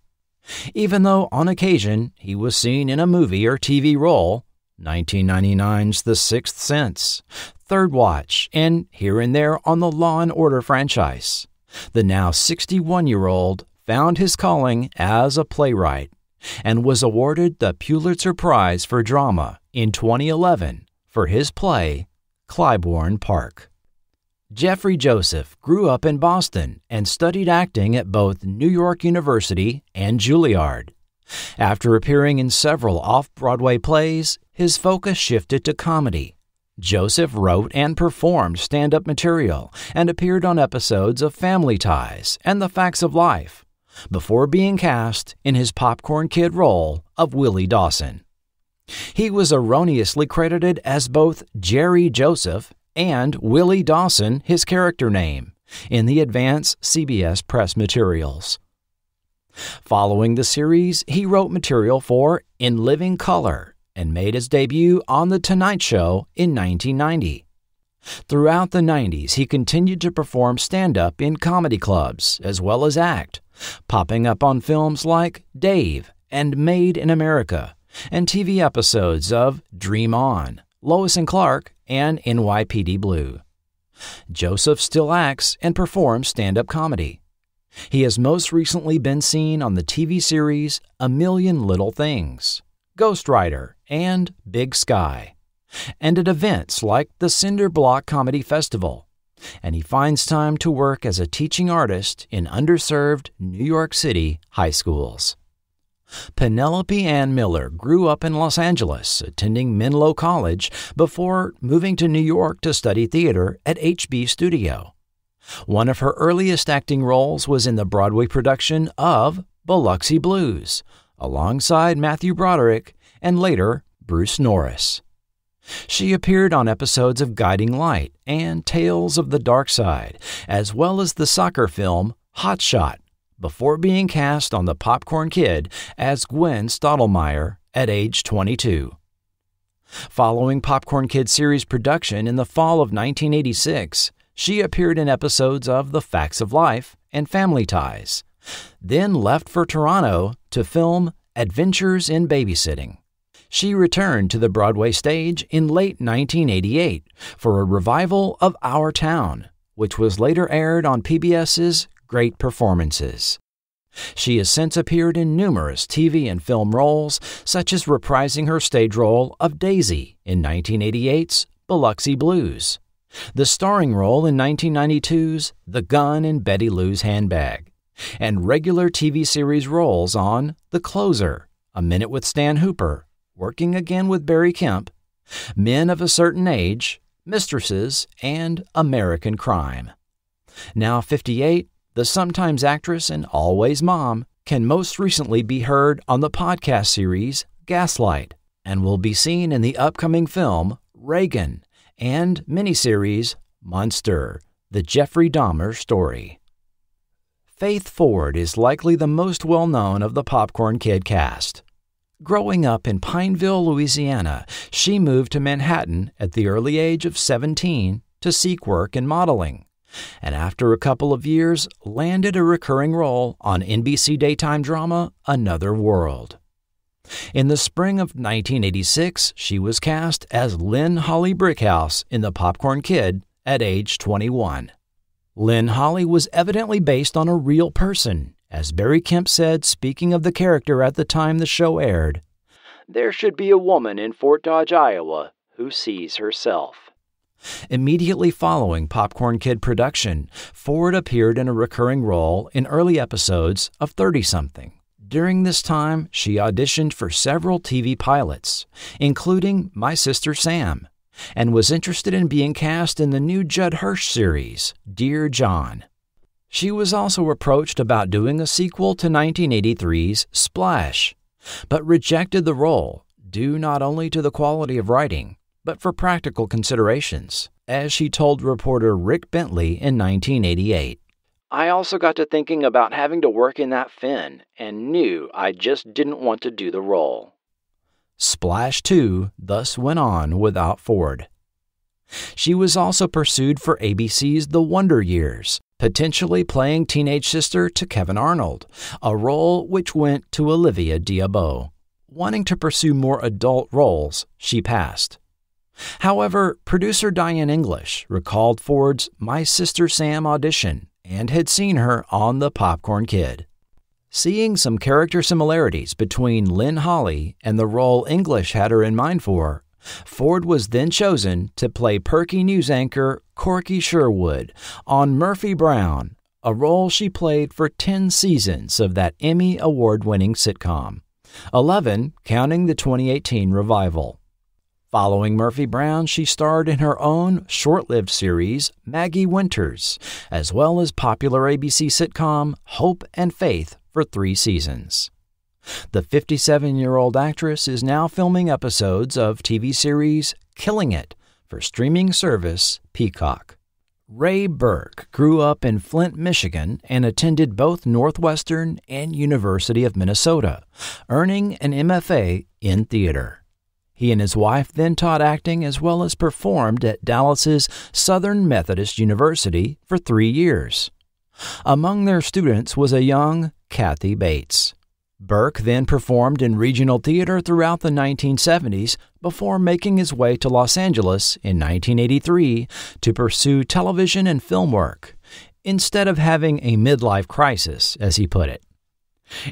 Even though on occasion he was seen in a movie or TV role, 1999's The Sixth Sense, Third Watch, and here and there on the Law & Order franchise, the now 61-year-old found his calling as a playwright and was awarded the Pulitzer Prize for Drama in 2011 for his play, Clybourne Park. Jeffrey Joseph grew up in Boston and studied acting at both New York University and Juilliard. After appearing in several off-Broadway plays, his focus shifted to comedy. Joseph wrote and performed stand-up material and appeared on episodes of Family Ties and The Facts of Life, before being cast in his Popcorn Kid role of Willie Dawson. He was erroneously credited as both Jerry Joseph and Willie Dawson, his character name, in the advance CBS press materials. Following the series, he wrote material for In Living Color and made his debut on The Tonight Show in 1990. Throughout the 90s, he continued to perform stand-up in comedy clubs as well as act, popping up on films like Dave and Made in America and TV episodes of Dream On, Lois and Clark, and NYPD Blue. Joseph still acts and performs stand-up comedy. He has most recently been seen on the TV series A Million Little Things, Ghost Rider, and Big Sky, and at events like the Cinder Block Comedy Festival, and he finds time to work as a teaching artist in underserved New York City high schools. Penelope Ann Miller grew up in Los Angeles, attending Menlo College before moving to New York to study theater at HB Studio. One of her earliest acting roles was in the Broadway production of Biloxi Blues, alongside Matthew Broderick and later Bruce Norris. She appeared on episodes of Guiding Light and Tales of the Dark Side, as well as the soccer film Hot Shot, before being cast on The Popcorn Kid as Gwen Stottlemyre at age 22. Following Popcorn Kid series production in the fall of 1986, she appeared in episodes of The Facts of Life and Family Ties, then left for Toronto to film Adventures in Babysitting. She returned to the Broadway stage in late 1988 for a revival of Our Town, which was later aired on PBS's Great Performances. She has since appeared in numerous TV and film roles, such as reprising her stage role of Daisy in 1988's Biloxi Blues, the starring role in 1992's The Gun in Betty Lou's Handbag, and regular TV series roles on The Closer, A Minute with Stan Hooper, Working Again with Barry Kemp, Men of a Certain Age, Mistresses, and American Crime. Now 58, the sometimes actress and always mom can most recently be heard on the podcast series Gaslight and will be seen in the upcoming film Reagan and miniseries Monster, the Jeffrey Dahmer story. Faith Ford is likely the most well-known of the Popcorn Kid cast. Growing up in Pineville, Louisiana, she moved to Manhattan at the early age of 17 to seek work in modeling, and after a couple of years landed a recurring role on NBC daytime drama Another World. In the spring of 1986, she was cast as Lynn Holly Brickhouse in The Popcorn Kid at age 21. Lynn Holly was evidently based on a real person, as Barry Kemp said, speaking of the character at the time the show aired. There should be a woman in Fort Dodge, Iowa, who sees herself. Immediately following Popcorn Kid production, Ford appeared in a recurring role in early episodes of 30-something. During this time, she auditioned for several TV pilots, including My Sister Sam, and was interested in being cast in the new Judd Hirsch series, Dear John. She was also approached about doing a sequel to 1983's Splash, but rejected the role due not only to the quality of writing, but for practical considerations, as she told reporter Rick Bentley in 1988. I also got to thinking about having to work in that fin and knew I just didn't want to do the role. Splash 2 thus went on without Ford. She was also pursued for ABC's The Wonder Years, potentially playing teenage sister to Kevin Arnold, a role which went to Olivia Diabo. Wanting to pursue more adult roles, she passed. However, producer Diane English recalled Ford's My Sister Sam audition and had seen her on The Popcorn Kid. Seeing some character similarities between Lynn Holly and the role English had her in mind for, Ford was then chosen to play perky news anchor Corky Sherwood on Murphy Brown, a role she played for 10 seasons of that Emmy award-winning sitcom, 11 counting the 2018 revival. Following Murphy Brown, she starred in her own short-lived series, Maggie Winters, as well as popular ABC sitcom Hope and Faith for 3 seasons. The 57-year-old actress is now filming episodes of TV series Killing It for streaming service Peacock. Ray Burke grew up in Flint, Michigan, and attended both Northwestern and University of Minnesota, earning an MFA in theater. He and his wife then taught acting as well as performed at Dallas's Southern Methodist University for 3 years. Among their students was a young Kathy Bates. Burke then performed in regional theater throughout the 1970s before making his way to Los Angeles in 1983 to pursue television and film work, instead of having a midlife crisis, as he put it.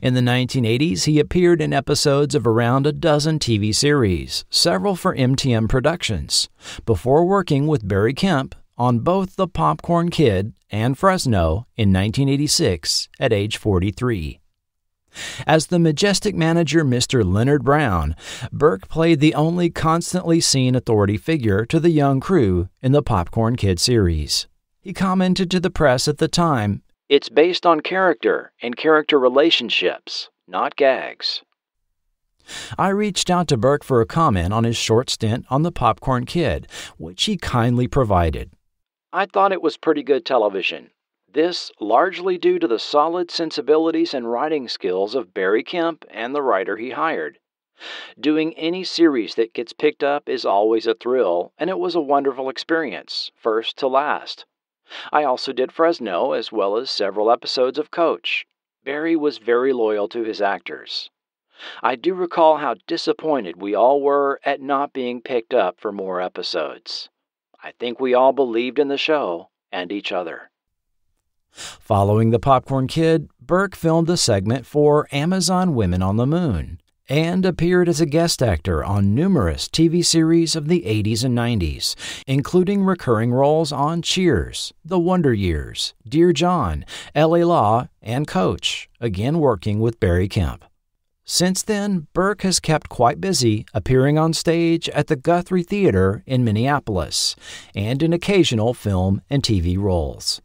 In the 1980s, he appeared in episodes of around a dozen TV series, several for MTM Productions, before working with Barry Kemp on both The Popcorn Kid and Fresno in 1986 at age 43. As the majestic manager Mr. Leonard Brown, Burke played the only constantly seen authority figure to the young crew in the Popcorn Kid series. He commented to the press at the time, "It's based on character and character relationships, not gags." I reached out to Burke for a comment on his short stint on The Popcorn Kid, which he kindly provided. I thought it was pretty good television. This largely due to the solid sensibilities and writing skills of Barry Kemp and the writer he hired. Doing any series that gets picked up is always a thrill, and it was a wonderful experience, first to last. I also did Fresno as well as several episodes of Coach. Barry was very loyal to his actors. I do recall how disappointed we all were at not being picked up for more episodes. I think we all believed in the show and each other. Following The Popcorn Kid, Burke filmed a segment for Amazon Women on the Moon and appeared as a guest actor on numerous TV series of the 80s and 90s, including recurring roles on Cheers, The Wonder Years, Dear John, L.A. Law, and Coach, again working with Barry Kemp. Since then, Burke has kept quite busy appearing on stage at the Guthrie Theater in Minneapolis and in occasional film and TV roles.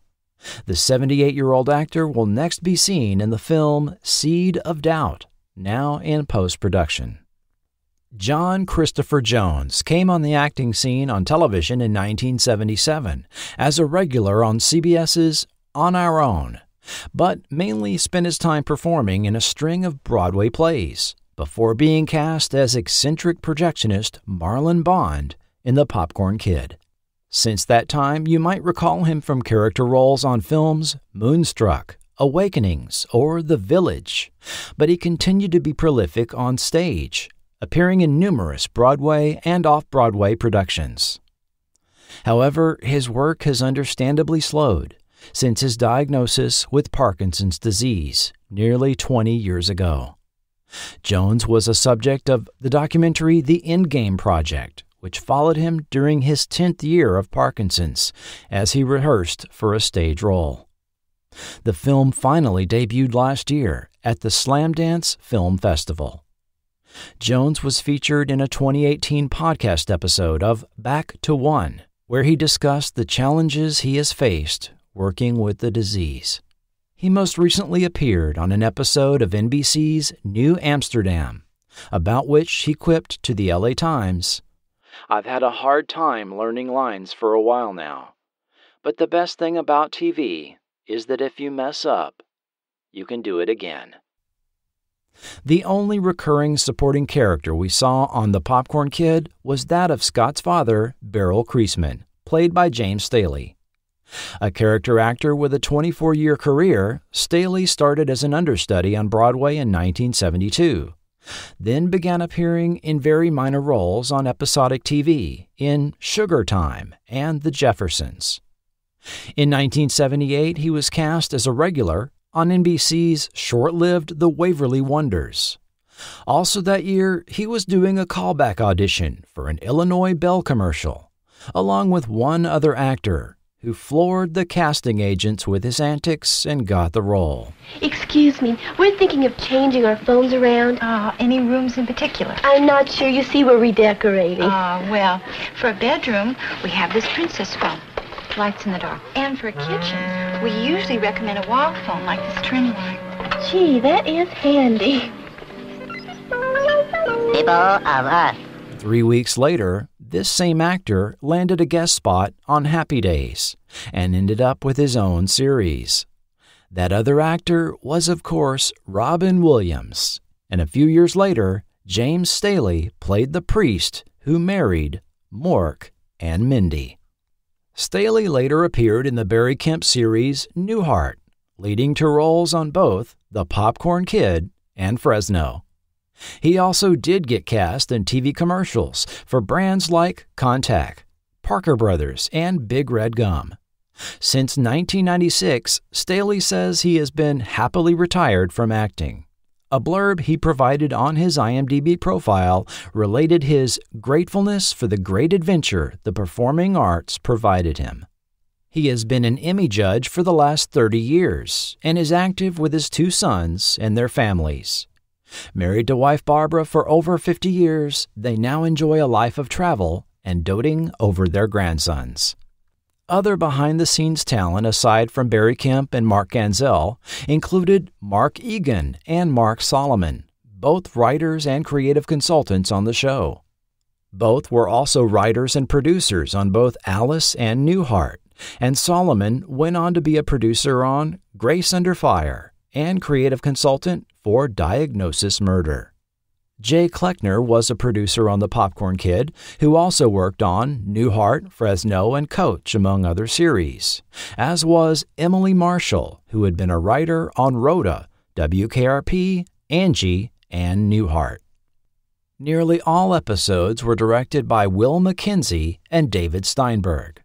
The 78-year-old actor will next be seen in the film Seed of Doubt, now in post-production. John Christopher Jones came on the acting scene on television in 1977 as a regular on CBS's On Our Own, but mainly spent his time performing in a string of Broadway plays before being cast as eccentric projectionist Marlon Bond in The Popcorn Kid. Since that time, you might recall him from character roles on films Moonstruck, Awakenings, or The Village, but he continued to be prolific on stage, appearing in numerous Broadway and off-Broadway productions. However, his work has understandably slowed since his diagnosis with Parkinson's disease nearly 20 years ago. Jones was a subject of the documentary The Endgame Project, which followed him during his 10th year of Parkinson's as he rehearsed for a stage role. The film finally debuted last year at the Slamdance Film Festival. Jones was featured in a 2018 podcast episode of Back to One, where he discussed the challenges he has faced working with the disease. He most recently appeared on an episode of NBC's New Amsterdam, about which he quipped to the LA Times, "I've had a hard time learning lines for a while now, but the best thing about TV is that if you mess up, you can do it again." The only recurring supporting character we saw on The Popcorn Kid was that of Scott's father, Beryl Kreisman, played by James Staley. A character actor with a 24-year career, Staley started as an understudy on Broadway in 1972, then began appearing in very minor roles on episodic TV in Sugar Time and The Jeffersons. In 1978, he was cast as a regular on NBC's short-lived The Waverly Wonders. Also that year, he was doing a callback audition for an Illinois Bell commercial, along with one other actor who floored the casting agents with his antics and got the role. Excuse me, we're thinking of changing our phones around. Any rooms in particular? I'm not sure. You see, we're redecorating. Well, for a bedroom, we have this princess phone. Lights in the dark. And for a kitchen, we usually recommend a wall phone like this trim light. Gee, that is handy. People of Earth. 3 weeks later, this same actor landed a guest spot on Happy Days and ended up with his own series. That other actor was, of course, Robin Williams, and a few years later, James Staley played the priest who married Mork and Mindy. Staley later appeared in the Barry Kemp series Newhart, leading to roles on both The Popcorn Kid and Fresno. He also did get cast in TV commercials for brands like Contact, Parker Brothers, and Big Red Gum. Since 1996, Staley says he has been happily retired from acting. A blurb he provided on his IMDb profile related his gratefulness for the great adventure the performing arts provided him. He has been an Emmy judge for the last 30 years and is active with his 2 sons and their families. Married to wife Barbara for over 50 years, they now enjoy a life of travel and doting over their grandsons. Other behind-the-scenes talent aside from Barry Kemp and Mark Ganzel included Mark Egan and Mark Solomon, both writers and creative consultants on the show. Both were also writers and producers on both Alice and Newhart, and Solomon went on to be a producer on Grace Under Fire and creative consultant for Diagnosis Murder. Jay Kleckner was a producer on The Popcorn Kid, who also worked on Newhart, Fresno, and Coach, among other series, as was Emily Marshall, who had been a writer on Rhoda, WKRP, Angie, Ann Newhart. Nearly all episodes were directed by Will McKenzie and David Steinberg.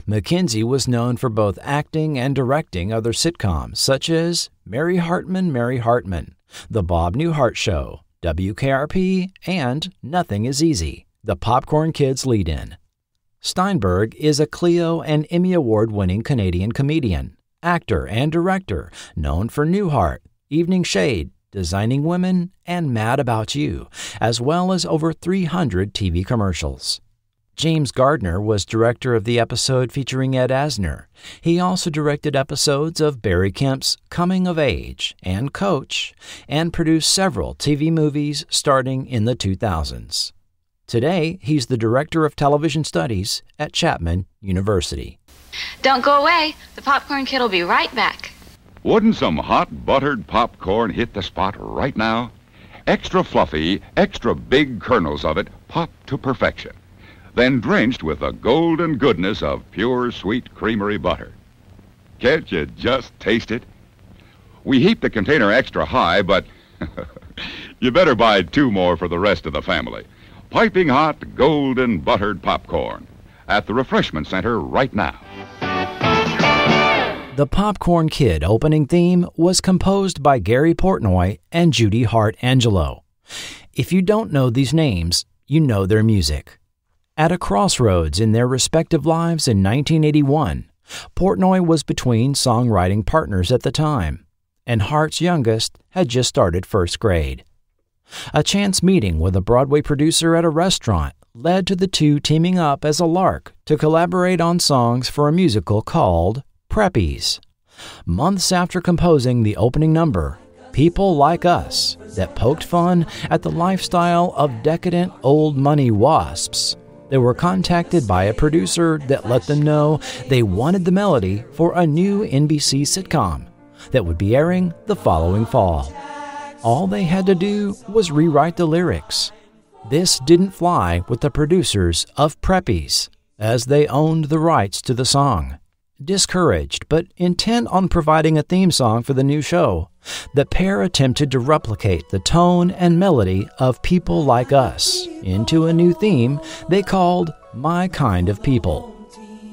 McKenzie was known for both acting and directing other sitcoms such as Mary Hartman, The Bob Newhart Show, WKRP, and Nothing is Easy, the Popcorn Kids lead-in. Steinberg is a Clio and Emmy Award-winning Canadian comedian, actor, and director known for Newhart, Evening Shade, Designing Women, and Mad About You, as well as over 300 TV commercials. James Gardner was director of the episode featuring Ed Asner. He also directed episodes of Barry Kemp's Coming of Age and Coach, and produced several TV movies starting in the 2000s. Today, he's the Director of Television Studies at Chapman University. Don't go away. The Popcorn Kid will be right back. Wouldn't some hot buttered popcorn hit the spot right now? Extra fluffy, extra big kernels of it popped to perfection, then drenched with the golden goodness of pure sweet creamery butter. Can't you just taste it? We heat the container extra high, but you better buy 2 more for the rest of the family. Piping hot, golden buttered popcorn at the refreshment center right now. The Popcorn Kid opening theme was composed by Gary Portnoy and Judy Hart Angelo. If you don't know these names, you know their music. At a crossroads in their respective lives in 1981, Portnoy was between songwriting partners at the time, and Hart's youngest had just started first grade. A chance meeting with a Broadway producer at a restaurant led to the two teaming up as a lark to collaborate on songs for a musical called Preppies. Months after composing the opening number, People Like Us, that poked fun at the lifestyle of decadent old money wasps, they were contacted by a producer that let them know they wanted the melody for a new NBC sitcom that would be airing the following fall. All they had to do was rewrite the lyrics. This didn't fly with the producers of Preppies, as they owned the rights to the song. Discouraged, but intent on providing a theme song for the new show, the pair attempted to replicate the tone and melody of People Like Us into a new theme they called My Kind of People.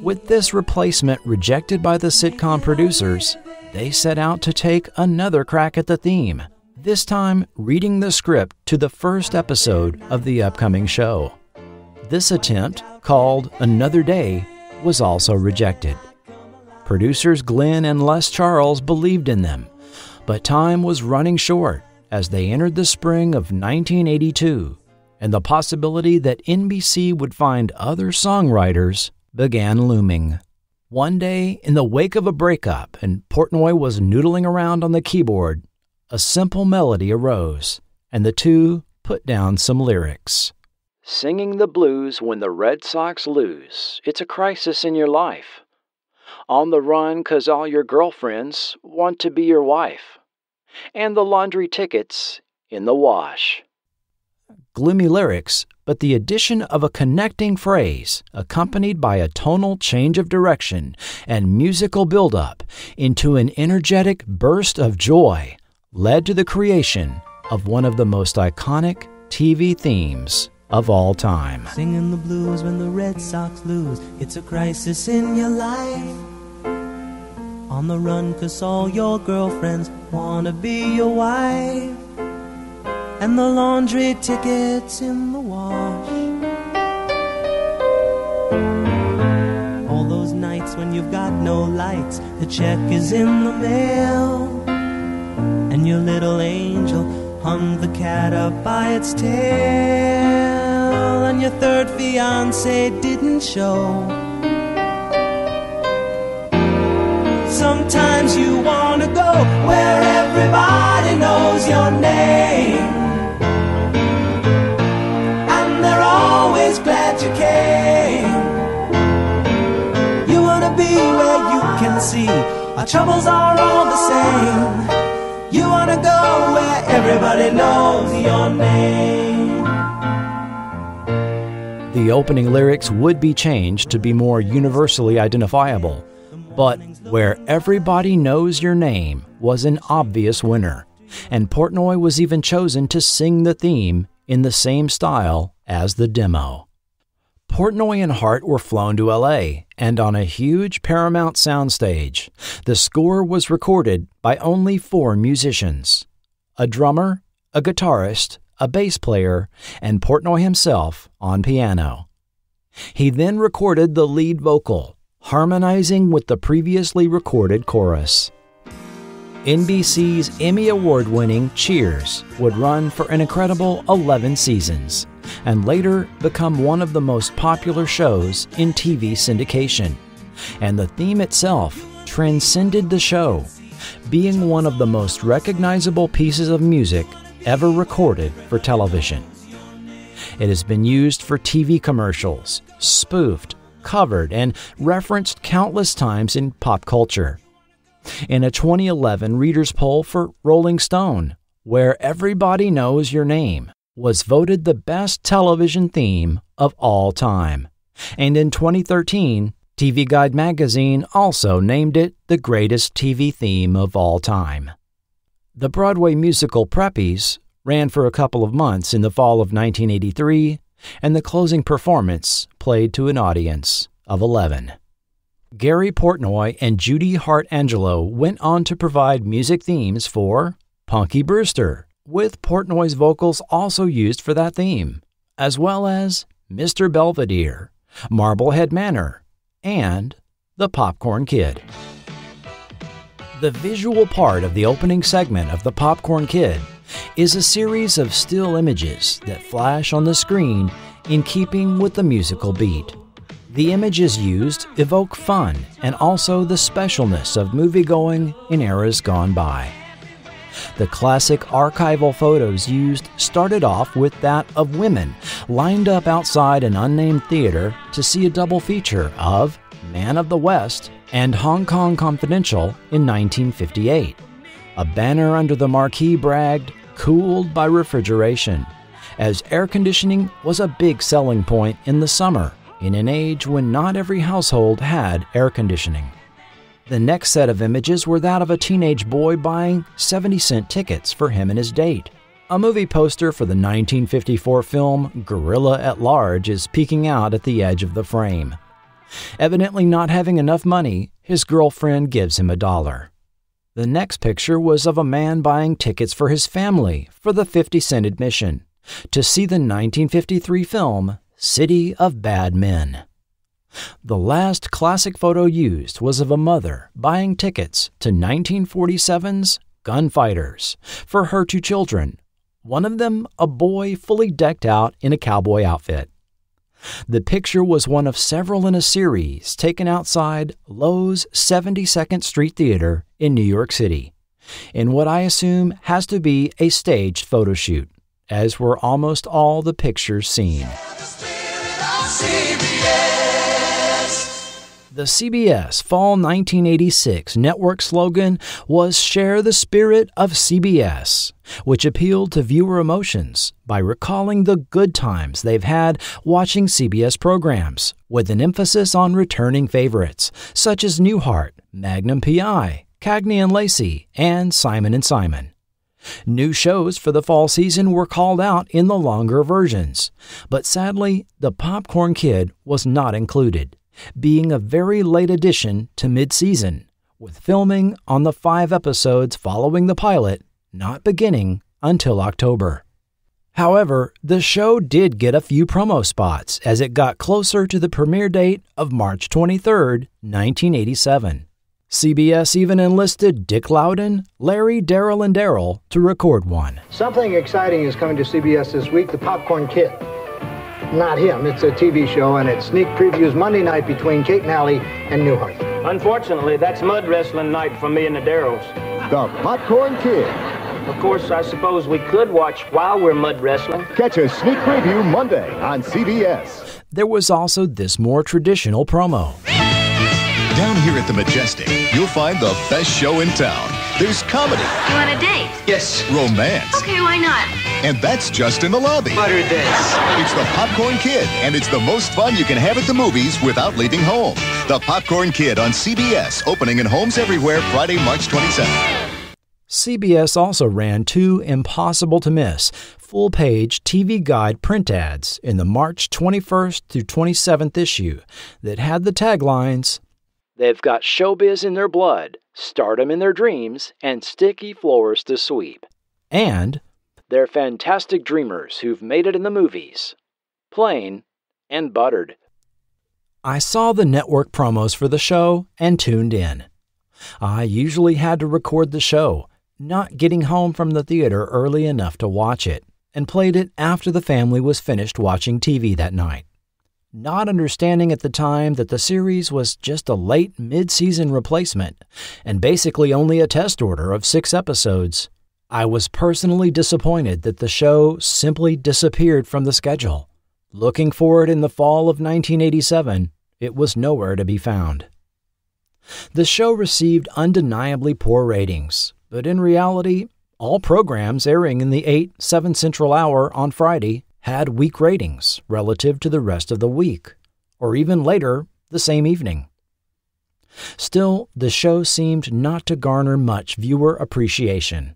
With this replacement rejected by the sitcom producers, they set out to take another crack at the theme, this time reading the script to the first episode of the upcoming show. This attempt, called Another Day, was also rejected. Producers Glenn and Les Charles believed in them, but time was running short as they entered the spring of 1982, and the possibility that NBC would find other songwriters began looming. One day, in the wake of a breakup and Portnoy was noodling around on the keyboard, a simple melody arose, and the two put down some lyrics. Singing the blues when the Red Sox lose. It's a crisis in your life. On the run 'cause all your girlfriends want to be your wife. And the laundry tickets in the wash. Gloomy lyrics, but the addition of a connecting phrase accompanied by a tonal change of direction and musical build-up into an energetic burst of joy led to the creation of one of the most iconic TV themes of all time. Singing the blues when the Red Sox lose. It's a crisis in your life. On the run 'cause all your girlfriends wanna be your wife. And the laundry tickets in the wash. All those nights when you've got no lights, the check is in the mail. And your little angel hung the cat up by its tail. And your third fiance didn't show. Sometimes you wanna go where everybody knows your name. And they're always glad you came. You wanna be where you can see our troubles are all the same. You wanna go where everybody knows your name. The opening lyrics would be changed to be more universally identifiable, but Where Everybody Knows Your Name was an obvious winner, and Portnoy was even chosen to sing the theme in the same style as the demo. Portnoy and Hart were flown to L.A., and on a huge Paramount soundstage, the score was recorded by only 4 musicians: a drummer, a guitarist, a bass player, and Portnoy himself on piano. He then recorded the lead vocal, harmonizing with the previously recorded chorus. NBC's Emmy Award-winning Cheers would run for an incredible 11 seasons, and later become one of the most popular shows in TV syndication. And the theme itself transcended the show, being one of the most recognizable pieces of music ever recorded for television. It has been used for TV commercials, spoofed, covered, and referenced countless times in pop culture. In a 2011 readers' poll for Rolling Stone, Where Everybody Knows Your Name was voted the best television theme of all time. And in 2013, TV Guide magazine also named it the greatest TV theme of all time. The Broadway musical Preppies ran for a couple of months in the fall of 1983, and the closing performance played to an audience of 11. Gary Portnoy and Judy Hart Angelo went on to provide music themes for Punky Brewster, with Portnoy's vocals also used for that theme, as well as Mr. Belvedere, Marblehead Manor, and The Popcorn Kid. The visual part of the opening segment of The Popcorn Kid is a series of still images that flash on the screen in keeping with the musical beat. The images used evoke fun and also the specialness of moviegoing in eras gone by. The classic archival photos used started off with that of women lined up outside an unnamed theater to see a double feature of Man of the West and Hong Kong Confidential in 1958. A banner under the marquee bragged, "Cooled by refrigeration," as air conditioning was a big selling point in the summer, in an age when not every household had air conditioning. The next set of images were that of a teenage boy buying 70-cent tickets for him and his date. A movie poster for the 1954 film Gorilla at Large is peeking out at the edge of the frame. Evidently not having enough money, his girlfriend gives him $1. The next picture was of a man buying tickets for his family for the 50-cent admission to see the 1953 film City of Bad Men. The last classic photo used was of a mother buying tickets to 1947's Gunfighters for her 2 children, one of them a boy fully decked out in a cowboy outfit. The picture was one of several in a series taken outside Lowe's 72nd Street Theater in New York City, in what I assume has to be a staged photo shoot, as were almost all the pictures seen. The CBS Fall 1986 network slogan was "Share the Spirit of CBS," which appealed to viewer emotions by recalling the good times they've had watching CBS programs, with an emphasis on returning favorites such as Newhart, Magnum P.I., Cagney and Lacey, and Simon & Simon. New shows for the fall season were called out in the longer versions, but sadly, The Popcorn Kid was not included, being a very late addition to mid-season, with filming on the 5 episodes following the pilot not beginning until October. However, the show did get a few promo spots as it got closer to the premiere date of March 23, 1987. CBS even enlisted Dick Loudon, Larry, Daryl, and Daryl to record one. Something exciting is coming to CBS this week, The Popcorn Kid. Not him, it's a TV show, and it sneak previews Monday night between Kate and Allie and Newhart. Unfortunately, that's mud wrestling night for me and the Darrells. The Popcorn Kid. Of course, I suppose we could watch while we're mud wrestling. Catch a sneak preview Monday on CBS. There was also this more traditional promo. Down here at the Majestic, you'll find the best show in town. There's comedy. You want a date? Yes. Romance. Okay, why not? And that's just in the lobby. Butter this. It's the Popcorn Kid, and it's the most fun you can have at the movies without leaving home. The Popcorn Kid on CBS, opening in homes everywhere Friday, March 27th. CBS also ran 2 impossible-to-miss, full-page TV guide print ads in the March 21st through 27th issue that had the taglines, "They've got showbiz in their blood, stardom in their dreams, and sticky floors to sweep." And, "They're fantastic dreamers who've made it in the movies. Plain and buttered." I saw the network promos for the show and tuned in. I usually had to record the show, not getting home from the theater early enough to watch it, and played it after the family was finished watching TV that night. Not understanding at the time that the series was just a late mid-season replacement and basically only a test order of 6 episodes, I was personally disappointed that the show simply disappeared from the schedule. Looking for it in the fall of 1987, it was nowhere to be found. The show received undeniably poor ratings, but in reality, all programs airing in the 8/7 Central Hour on Friday had weak ratings relative to the rest of the week, or even later the same evening. Still, the show seemed not to garner much viewer appreciation.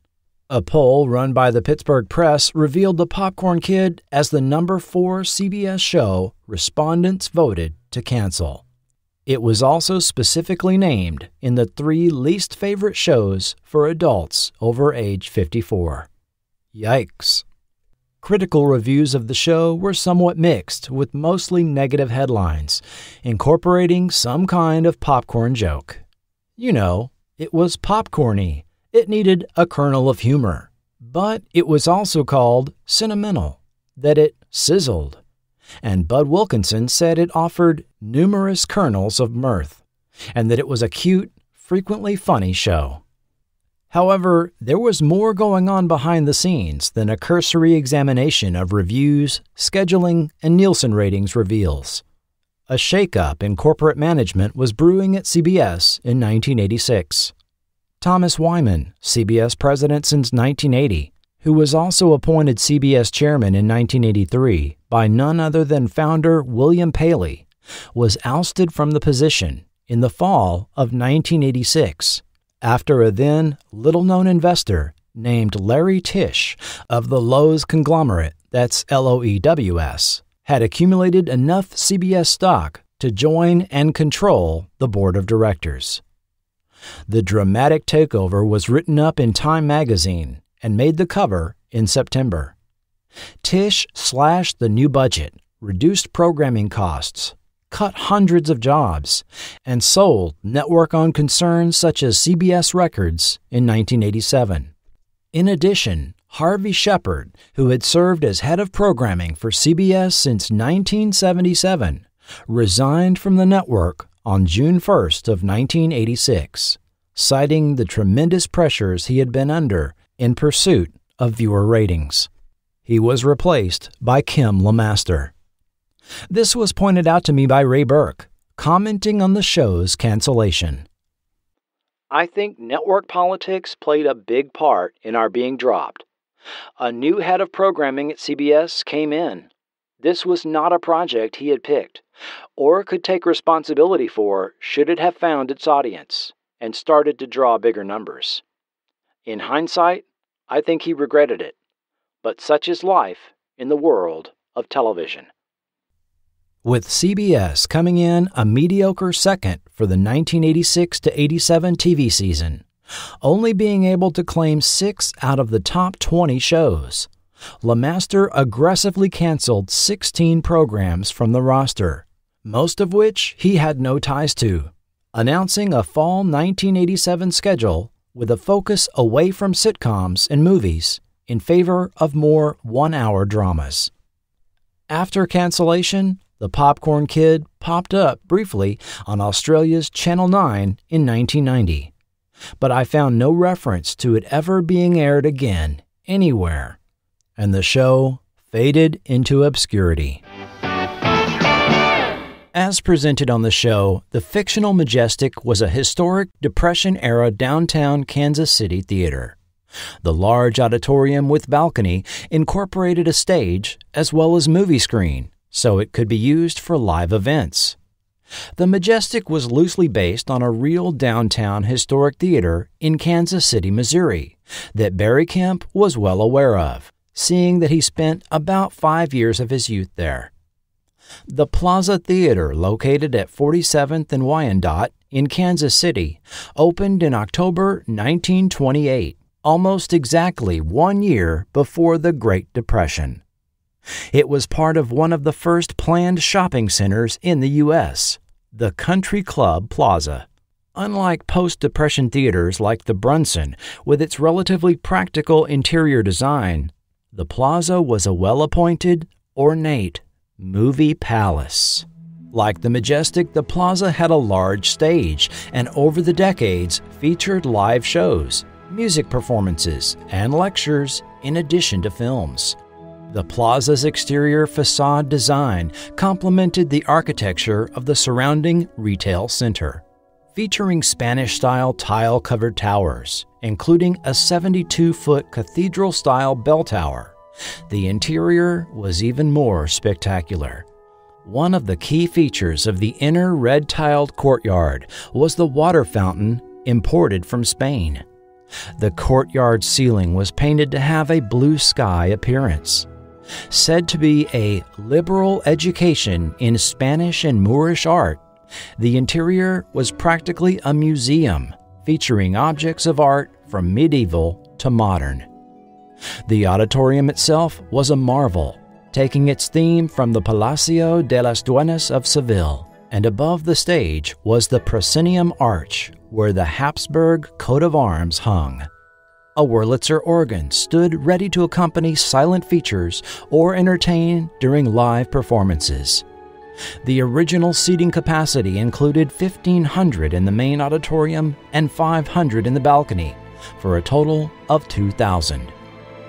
A poll run by the Pittsburgh Press revealed The Popcorn Kid as the number 4 CBS show respondents voted to cancel. It was also specifically named in the 3 least favorite shows for adults over age 54. Yikes. Critical reviews of the show were somewhat mixed, with mostly negative headlines, incorporating some kind of popcorn joke. You know, it was popcorny. It needed a kernel of humor. But it was also called sentimental, that it sizzled. And Bud Wilkinson said it offered numerous kernels of mirth, and that it was a cute, frequently funny show. However, there was more going on behind the scenes than a cursory examination of reviews, scheduling, and Nielsen ratings reveals. A shakeup in corporate management was brewing at CBS in 1986. Thomas Wyman, CBS president since 1980, who was also appointed CBS chairman in 1983 by none other than founder William Paley, was ousted from the position in the fall of 1986 after a then little-known investor named Larry Tisch of the Loews conglomerate, that's LOEWS, had accumulated enough CBS stock to join and control the board of directors. The dramatic takeover was written up in Time magazine and made the cover in September. Tisch slashed the new budget, reduced programming costs, cut hundreds of jobs, and sold network-owned concerns such as CBS Records in 1987. In addition, Harvey Shepard, who had served as head of programming for CBS since 1977, resigned from the network on June 1st of 1986, citing the tremendous pressures he had been under in pursuit of viewer ratings. He was replaced by Kim LeMaster. This was pointed out to me by Ray Burke, commenting on the show's cancellation. "I think network politics played a big part in our being dropped. A new head of programming at CBS came in. This was not a project he had picked, or could take responsibility for should it have found its audience and started to draw bigger numbers. In hindsight, I think he regretted it, but such is life in the world of television." With CBS coming in a mediocre second for the 1986 to 87 TV season, only being able to claim 6 out of the top 20 shows, LeMaster aggressively canceled 16 programs from the roster, most of which he had no ties to, announcing a fall 1987 schedule with a focus away from sitcoms and movies in favor of more one-hour dramas. After cancellation, The Popcorn Kid popped up briefly on Australia's Channel 9 in 1990, but I found no reference to it ever being aired again anywhere, and the show faded into obscurity. As presented on the show, the fictional Majestic was a historic Depression-era downtown Kansas City theater. The large auditorium with balcony incorporated a stage as well as movie screen, so it could be used for live events. The Majestic was loosely based on a real downtown historic theater in Kansas City, Missouri, that Barry Kemp was well aware of, seeing that he spent about 5 years of his youth there. The Plaza Theater, located at 47th and Wyandotte in Kansas City, opened in October 1928, almost exactly 1 year before the Great Depression. It was part of one of the first planned shopping centers in the U.S., the Country Club Plaza. Unlike post-Depression theaters like the Brunson, with its relatively practical interior design, the Plaza was a well-appointed, ornate movie palace. Like the Majestic, the Plaza had a large stage and over the decades featured live shows, music performances, and lectures in addition to films. The Plaza's exterior facade design complemented the architecture of the surrounding retail center, featuring Spanish-style tile-covered towers, including a 72-foot cathedral-style bell tower. The interior was even more spectacular. One of the key features of the inner red-tiled courtyard was the water fountain imported from Spain. The courtyard ceiling was painted to have a blue sky appearance. Said to be a liberal education in Spanish and Moorish art, the interior was practically a museum featuring objects of art from medieval to modern. The auditorium itself was a marvel, taking its theme from the Palacio de las Duenas of Seville, and above the stage was the proscenium arch where the Habsburg coat of arms hung. A Wurlitzer organ stood ready to accompany silent features or entertain during live performances. The original seating capacity included 1,500 in the main auditorium and 500 in the balcony, for a total of 2,000.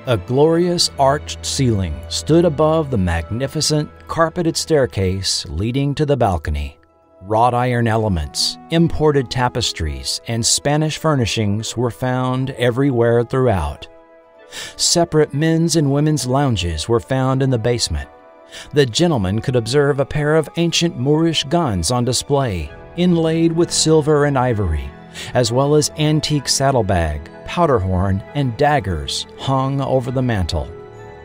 A glorious arched ceiling stood above the magnificent carpeted staircase leading to the balcony. Wrought iron elements, imported tapestries, and Spanish furnishings were found everywhere throughout. Separate men's and women's lounges were found in the basement. The gentlemen could observe a pair of ancient Moorish guns on display, inlaid with silver and ivory, as well as antique saddlebag, powder horn, and daggers hung over the mantel.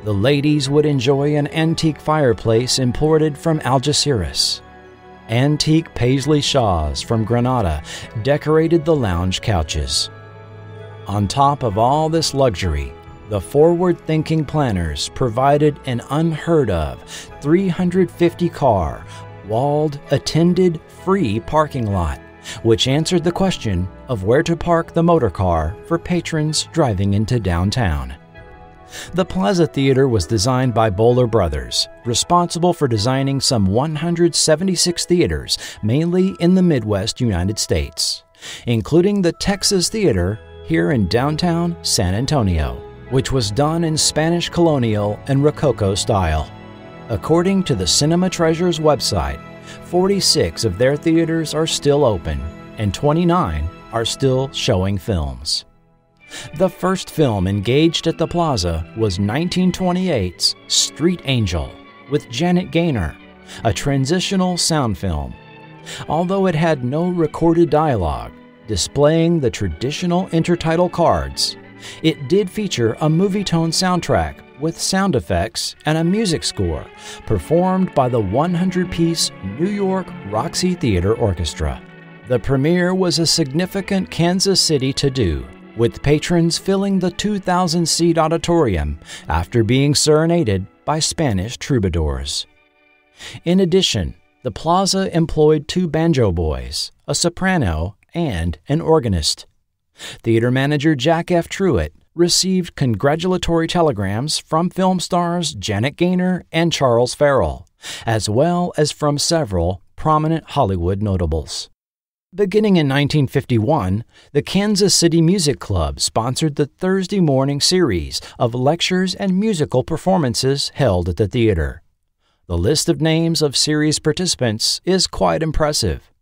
The ladies would enjoy an antique fireplace imported from Algeciras. Antique paisley shawls from Granada decorated the lounge couches. On top of all this luxury, the forward-thinking planners provided an unheard-of 350-car, walled, attended, free parking lot, which answered the question of where to park the motor car for patrons driving into downtown. The Plaza Theater was designed by Bowler Brothers, responsible for designing some 176 theaters, mainly in the Midwest United States, including the Texas Theater here in downtown San Antonio, which was done in Spanish colonial and Rococo style. According to the Cinema Treasures website, 46 of their theaters are still open, and 29 are still showing films. The first film engaged at the Plaza was 1928's Street Angel with Janet Gaynor, a transitional sound film. Although it had no recorded dialogue displaying the traditional intertitle cards, it did feature a movie-tone soundtrack with sound effects and a music score performed by the 100-piece New York Roxy Theater Orchestra. The premiere was a significant Kansas City to-do, with patrons filling the 2,000-seat auditorium after being serenaded by Spanish troubadours. In addition, the Plaza employed 2 banjo boys, a soprano, and an organist. Theater manager Jack F. Truitt received congratulatory telegrams from film stars Janet Gaynor and Charles Farrell, as well as from several prominent Hollywood notables. Beginning in 1951, the Kansas City Music Club sponsored the Thursday morning series of lectures and musical performances held at the theater. The list of names of series participants is quite impressive.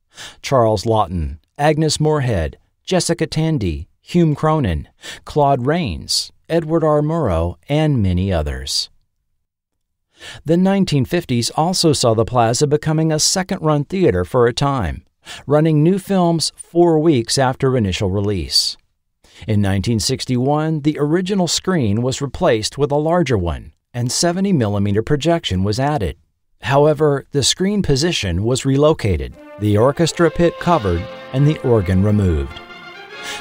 Charles Lawton, Agnes Moorehead, Jessica Tandy, Hume Cronin, Claude Rains, Edward R. Murrow, and many others. The 1950s also saw the Plaza becoming a second-run theater for a time, running new films 4 weeks after initial release. In 1961, the original screen was replaced with a larger one, and 70mm projection was added. However, the screen position was relocated, the orchestra pit covered, and the organ removed.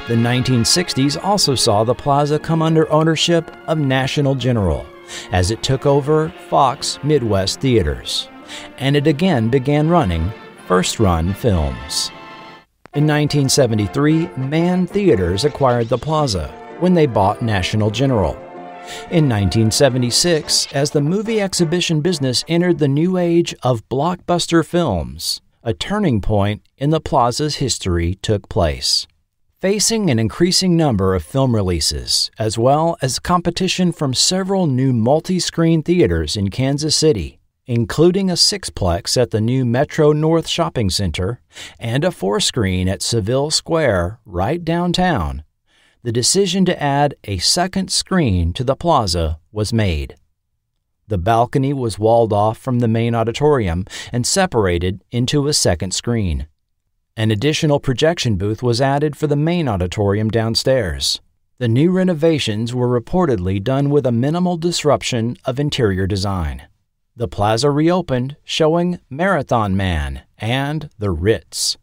The 1960s also saw the Plaza come under ownership of National General, as it took over Fox Midwest Theaters, and it again began running first-run films. In 1973, Mann Theaters acquired the Plaza when they bought National General. In 1976, as the movie exhibition business entered the new age of blockbuster films, a turning point in the Plaza's history took place. Facing an increasing number of film releases, as well as competition from several new multi-screen theaters in Kansas City, including a 6-plex at the new Metro North Shopping Center and a 4-screen at Seville Square right downtown, the decision to add a second screen to the Plaza was made. The balcony was walled off from the main auditorium and separated into a second screen. An additional projection booth was added for the main auditorium downstairs. The new renovations were reportedly done with a minimal disruption of interior design. The Plaza reopened, showing Marathon Man and The Ritz.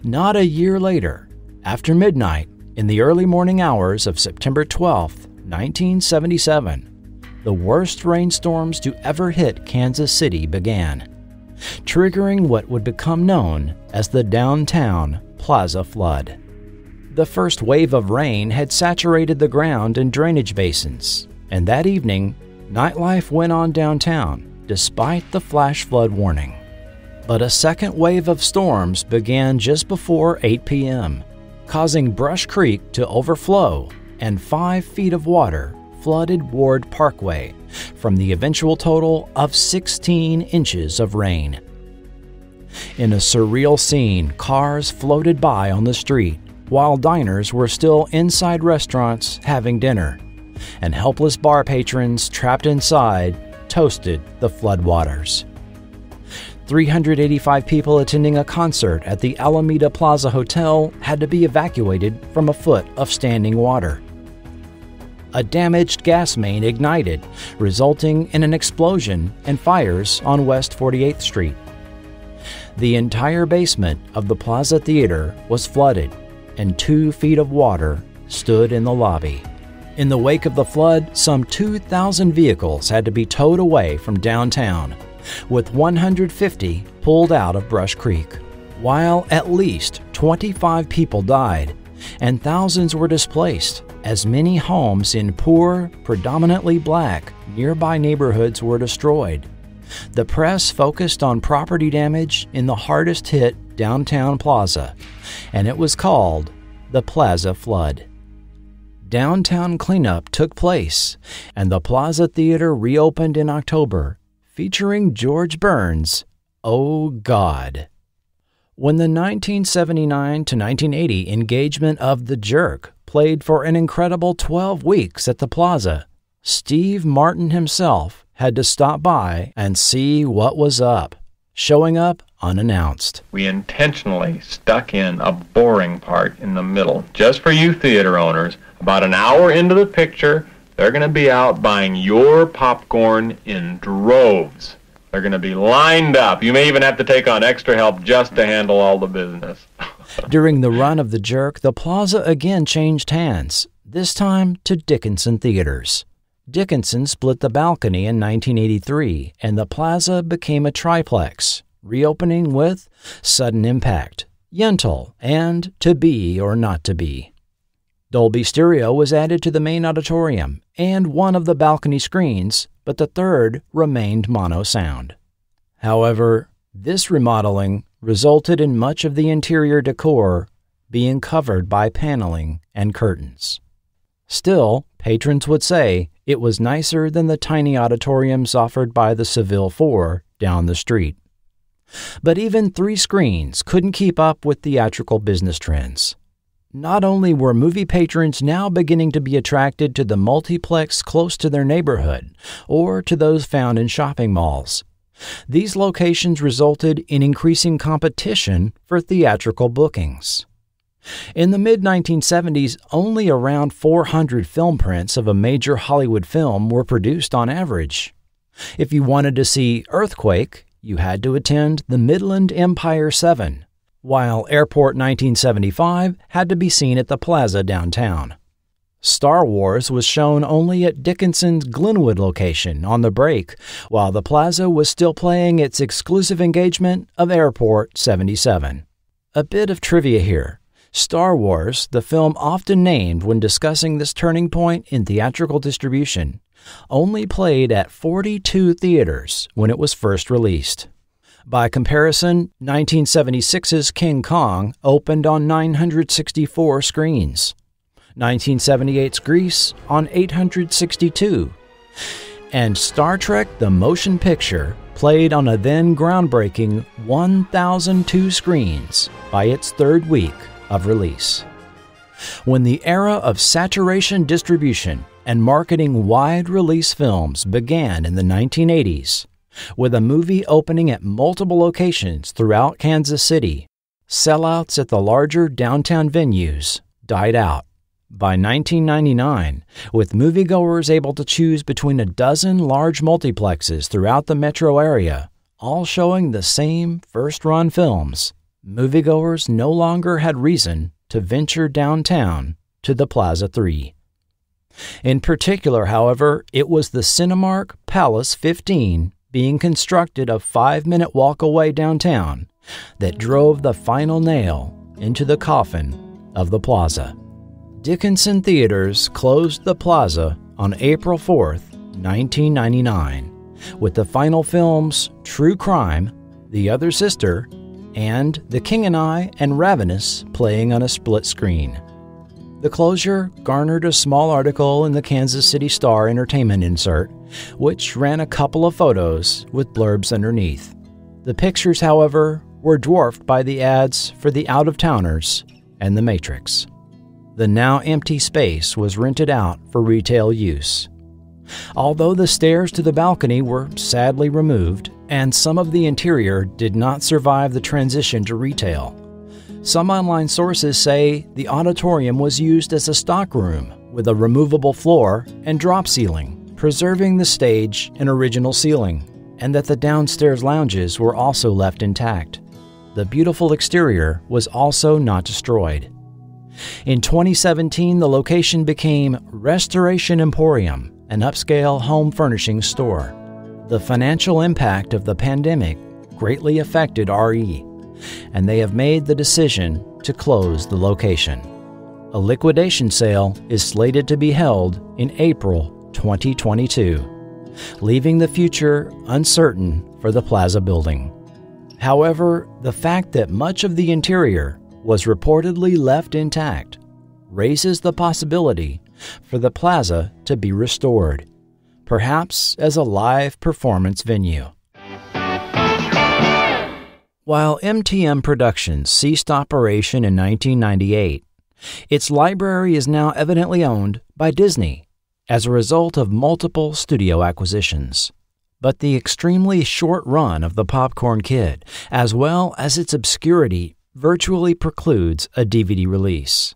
Not a year later, after midnight, in the early morning hours of September 12, 1977, the worst rainstorms to ever hit Kansas City began, triggering what would become known as the Downtown Plaza Flood. The first wave of rain had saturated the ground and drainage basins, and that evening, nightlife went on downtown despite the flash flood warning. But a second wave of storms began just before 8 p.m., causing Brush Creek to overflow and 5 feet of water flooded Ward Parkway from the eventual total of 16 inches of rain. In a surreal scene, cars floated by on the street while diners were still inside restaurants having dinner, and helpless bar patrons trapped inside toasted the floodwaters. 385 people attending a concert at the Alameda Plaza Hotel had to be evacuated from a foot of standing water. A damaged gas main ignited, resulting in an explosion and fires on West 48th Street. The entire basement of the Plaza Theater was flooded, and 2 feet of water stood in the lobby. In the wake of the flood, some 2,000 vehicles had to be towed away from downtown, with 150 pulled out of Brush Creek, while at least 25 people died and thousands were displaced as many homes in poor, predominantly black, nearby neighborhoods were destroyed. The press focused on property damage in the hardest-hit downtown plaza, and it was called the Plaza Flood. Downtown cleanup took place, and the Plaza Theater reopened in October, featuring George Burns' Oh God. When the 1979 to 1980 engagement of The Jerk played for an incredible 12 weeks at the Plaza, Steve Martin himself had to stop by and see what was up, showing up unannounced. We intentionally stuck in a boring part in the middle, just for you theater owners. About an hour into the picture, they're going to be out buying your popcorn in droves. They're going to be lined up. You may even have to take on extra help just to handle all the business. During the run of The Jerk, the Plaza again changed hands, this time to Dickinson Theaters. Dickinson split the balcony in 1983, and the Plaza became a triplex, reopening with Sudden Impact, Yentl, and To Be or Not to Be. Dolby Stereo was added to the main auditorium and one of the balcony screens, but the third remained mono sound. However, this remodeling resulted in much of the interior decor being covered by paneling and curtains. Still, patrons would say it was nicer than the tiny auditoriums offered by the Seville 4 down the street. But even 3 screens couldn't keep up with theatrical business trends. not only were movie patrons now beginning to be attracted to the multiplex close to their neighborhood or to those found in shopping malls, these locations resulted in increasing competition for theatrical bookings. In the mid-1970s, only around 400 film prints of a major Hollywood film were produced on average. If you wanted to see Earthquake, you had to attend the Midland Empire 7, while Airport 1975 had to be seen at the Plaza downtown. Star Wars was shown only at Dickinson's Glenwood location on the break, while the Plaza was still playing its exclusive engagement of Airport 77. A bit of trivia here. Star Wars, the film often named when discussing this turning point in theatrical distribution, only played at 42 theaters when it was first released. By comparison, 1976's King Kong opened on 964 screens, 1978's Grease on 862, and Star Trek The Motion Picture played on a then groundbreaking 1,002 screens by its third week of release. When the era of saturation distribution and marketing wide-release films began in the 1980s, with a movie opening at multiple locations throughout Kansas City, sellouts at the larger downtown venues died out. By 1999, with moviegoers able to choose between a dozen large multiplexes throughout the metro area, all showing the same first-run films, moviegoers no longer had reason to venture downtown to the Plaza 3. In particular, however, it was the Cinemark Palace 15 being constructed a 5-minute walk away downtown that drove the final nail into the coffin of the Plaza. Dickinson Theaters closed the Plaza on April 4th, 1999, with the final films True Crime, The Other Sister, and The King and I and Ravenous playing on a split screen. The closure garnered a small article in the Kansas City Star Entertainment insert, which ran a couple of photos with blurbs underneath. The pictures, however, were dwarfed by the ads for The Out-of-Towners and The Matrix. The now empty space was rented out for retail use. Although the stairs to the balcony were sadly removed, and some of the interior did not survive the transition to retail, some online sources say the auditorium was used as a stockroom with a removable floor and drop ceiling, preserving the stage and original ceiling, and that the downstairs lounges were also left intact. The beautiful exterior was also not destroyed. In 2017, the location became Restoration Emporium, an upscale home furnishing store. The financial impact of the pandemic greatly affected RE, and they have made the decision to close the location. A liquidation sale is slated to be held in April 2022, leaving the future uncertain for the Plaza building. However, the fact that much of the interior was reportedly left intact raises the possibility for the Plaza to be restored, perhaps as a live performance venue. While MTM Productions ceased operation in 1998, its library is now evidently owned by Disney as a result of multiple studio acquisitions. But the extremely short run of the Popcorn Kid, as well as its obscurity, virtually precludes a DVD release,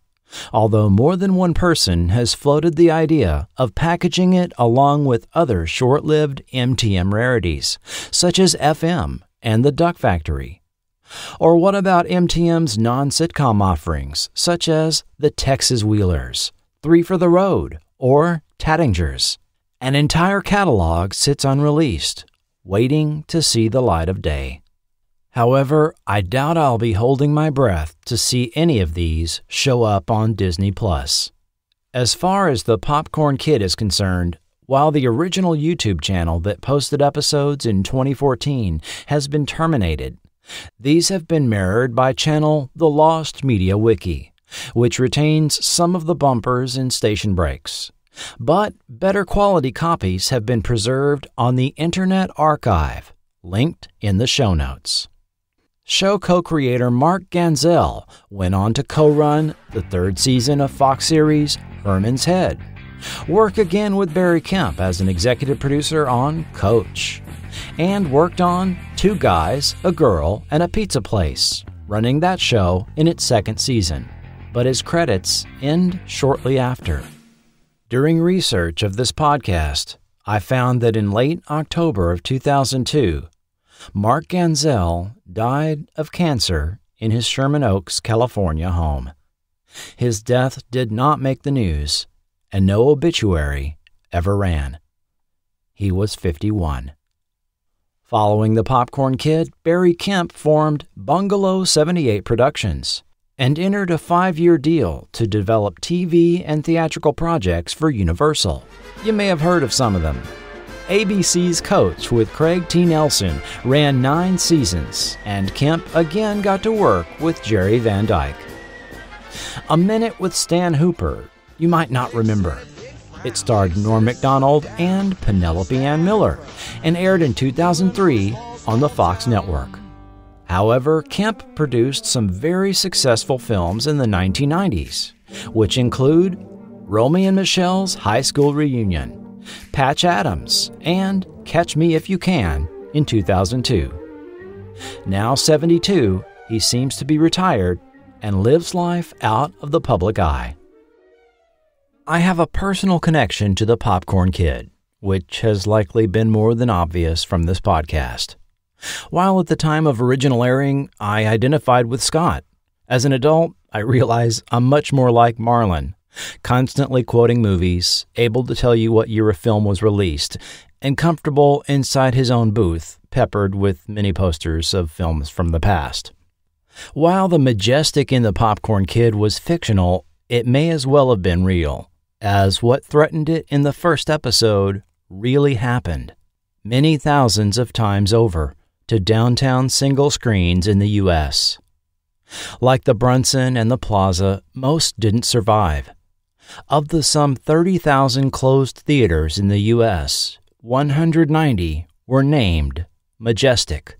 although more than one person has floated the idea of packaging it along with other short-lived MTM rarities, such as FM and The Duck Factory. Or what about MTM's non-sitcom offerings, such as The Texas Wheelers, Three for the Road, or Tattingers? An entire catalog sits unreleased, waiting to see the light of day. However, I doubt I'll be holding my breath to see any of these show up on Disney+. As far as the Popcorn Kid is concerned, while the original YouTube channel that posted episodes in 2014 has been terminated, these have been mirrored by channel The Lost Media Wiki, which retains some of the bumpers and station breaks. But better quality copies have been preserved on the Internet Archive, linked in the show notes. Show co-creator Mark Ganzel went on to co-run the third season of Fox series Herman's Head. Work again with Barry Kemp as an executive producer on Coach. And worked on Two Guys, a Girl, and a Pizza Place, running that show in its second season. But his credits end shortly after. During research of this podcast, I found that in late October of 2002, Mark Ganzel died of cancer in his Sherman Oaks, California home. His death did not make the news, and no obituary ever ran. He was 51. Following the Popcorn Kid, Barry Kemp formed Bungalow 78 Productions and entered a 5-year deal to develop TV and theatrical projects for Universal. You may have heard of some of them. ABC's Coach with Craig T. Nelson ran 9 seasons, and Kemp again got to work with Jerry Van Dyke. A Minute with Stan Hooper, you might not remember. It starred Norm Macdonald and Penelope Ann Miller and aired in 2003 on the Fox network. However, Kemp produced some very successful films in the 1990s, which include Romy and Michelle's High School Reunion, Patch Adams, and Catch Me If You Can in 2002. Now 72, he seems to be retired and lives life out of the public eye. I have a personal connection to the Popcorn Kid, which has likely been more than obvious from this podcast. While at the time of original airing, I identified with Scott. As an adult, I realize I'm much more like Marlon, constantly quoting movies, able to tell you what year a film was released, and comfortable inside his own booth, peppered with many posters of films from the past. While the majestic in the Popcorn Kid was fictional, it may as well have been real, as what threatened it in the first episode really happened, many thousands of times over, to downtown single screens in the U.S. Like the Brunson and the Plaza, most didn't survive. Of the some 30,000 closed theaters in the U.S., 190 were named Majestic,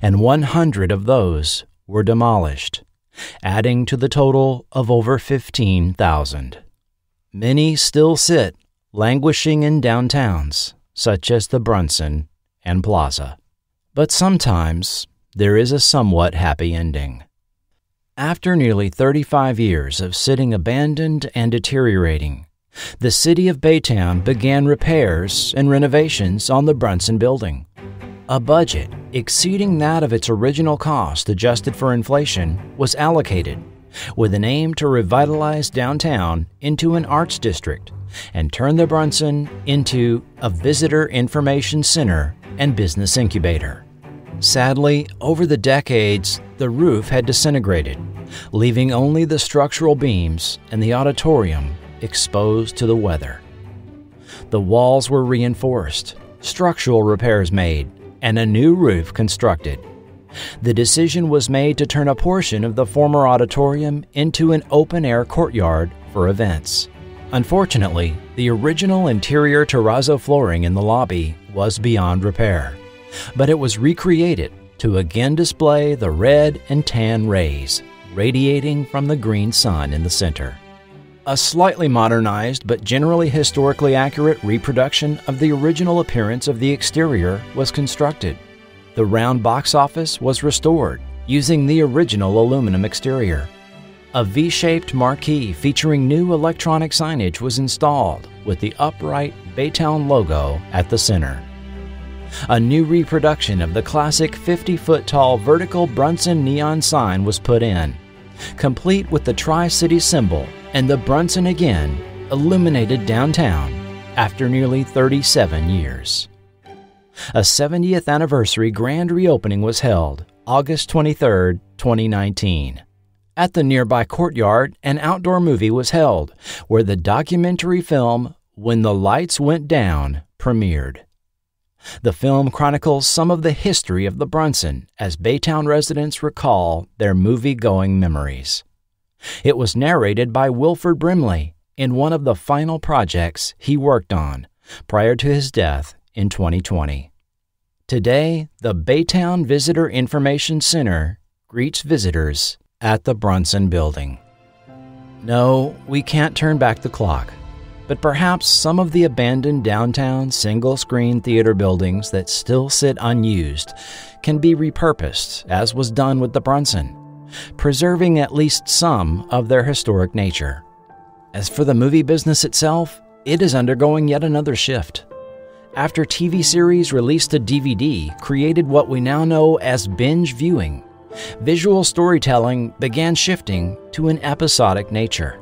and 100 of those were demolished, adding to the total of over 15,000. Many still sit languishing in downtowns, such as the Brunson and Plaza. But sometimes there is a somewhat happy ending. After nearly 35 years of sitting abandoned and deteriorating, the city of Baytown began repairs and renovations on the Brunson building. A budget exceeding that of its original cost adjusted for inflation was allocated, with an aim to revitalize downtown into an arts district and turn the Brunson into a visitor information center and business incubator. Sadly, over the decades, the roof had disintegrated, leaving only the structural beams and the auditorium exposed to the weather. The walls were reinforced, structural repairs made, and a new roof constructed. The decision was made to turn a portion of the former auditorium into an open-air courtyard for events. Unfortunately, the original interior terrazzo flooring in the lobby was beyond repair, but it was recreated to again display the red and tan rays radiating from the green sun in the center. A slightly modernized but generally historically accurate reproduction of the original appearance of the exterior was constructed. The round box office was restored using the original aluminum exterior. A V-shaped marquee featuring new electronic signage was installed with the upright Baytown logo at the center. A new reproduction of the classic 50-foot-tall vertical Brunson neon sign was put in, complete with the Tri-City symbol and the Brunson again illuminated downtown after nearly 37 years. A 70th anniversary grand reopening was held August 23, 2019. At the nearby courtyard, an outdoor movie was held where the documentary film When the Lights Went Down premiered. The film chronicles some of the history of the Brunson as Baytown residents recall their movie-going memories. It was narrated by Wilford Brimley in one of the final projects he worked on prior to his death in 2020. Today, the Baytown Visitor Information Center greets visitors at the Brunson Building. No, we can't turn back the clock, but perhaps some of the abandoned downtown single-screen theater buildings that still sit unused can be repurposed, as was done with the Brunson, preserving at least some of their historic nature. As for the movie business itself, it is undergoing yet another shift. After TV series released to DVD created what we now know as binge viewing, visual storytelling began shifting to an episodic nature.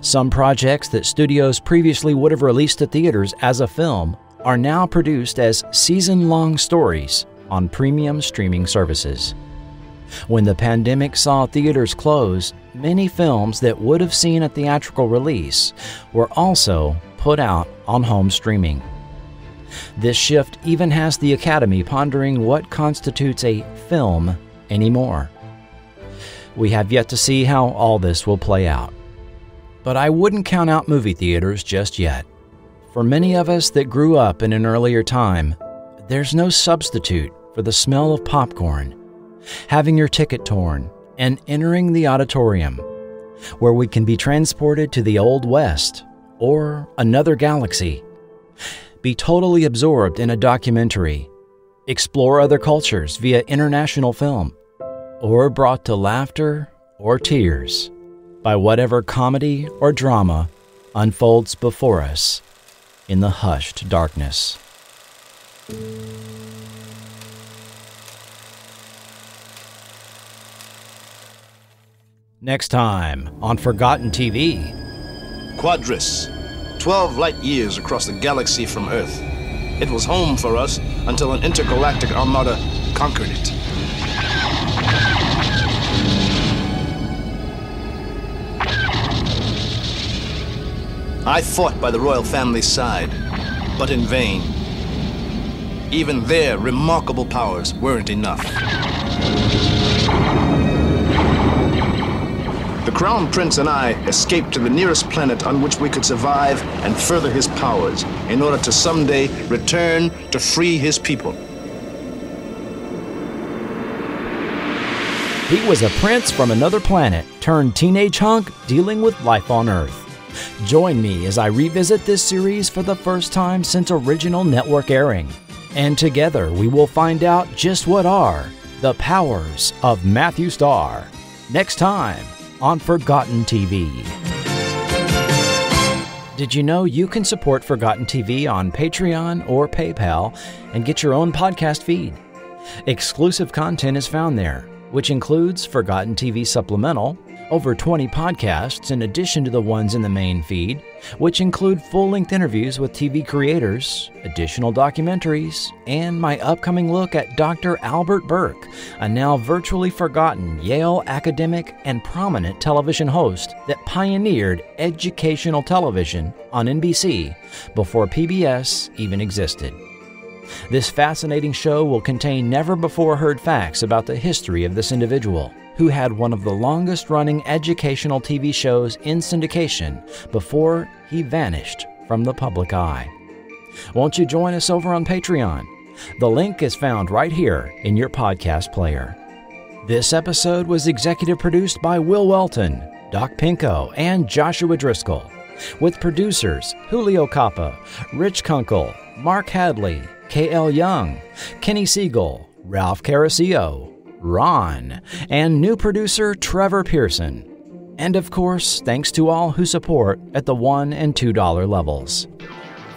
Some projects that studios previously would have released to theaters as a film are now produced as season-long stories on premium streaming services. When the pandemic saw theaters close, many films that would have seen a theatrical release were also put out on home streaming. This shift even has the Academy pondering what constitutes a film anymore. We have yet to see how all this will play out. But I wouldn't count out movie theaters just yet. For many of us that grew up in an earlier time, there's no substitute for the smell of popcorn, having your ticket torn, and entering the auditorium, where we can be transported to the Old West or another galaxy, be totally absorbed in a documentary, explore other cultures via international film, or brought to laughter or tears by whatever comedy or drama unfolds before us in the hushed darkness. Next time on Forgotten TV. Quadris, 12 light years across the galaxy from Earth. It was home for us until an intergalactic armada conquered it. I fought by the royal family's side, but in vain. Even their remarkable powers weren't enough. The Crown Prince and I escaped to the nearest planet on which we could survive and further his powers in order to someday return to free his people. He was a prince from another planet turned teenage hunk dealing with life on Earth. Join me as I revisit this series for the first time since original network airing. And together we will find out just what are the powers of Matthew Starr. Next time on Forgotten TV. Did you know you can support Forgotten TV on Patreon or PayPal and get your own podcast feed? Exclusive content is found there, which includes Forgotten TV Supplemental, over 20 podcasts in addition to the ones in the main feed, which include full-length interviews with TV creators, additional documentaries, and my upcoming look at Dr. Albert Burke, a now virtually forgotten Yale academic and prominent television host that pioneered educational television on NBC before PBS even existed. This fascinating show will contain never-before-heard facts about the history of this individual, who had one of the longest-running educational TV shows in syndication before he vanished from the public eye. Won't you join us over on Patreon? The link is found right here in your podcast player. This episode was executive produced by Will Welton, Doc Pinko, and Joshua Driscoll, with producers Julio Capa, Rich Kunkel, Mark Hadley, K.L. Young, Kenny Siegel, Ralph Carasillo, Ron, and new producer Trevor Pearson. And of course, thanks to all who support at the $1 and $2 levels.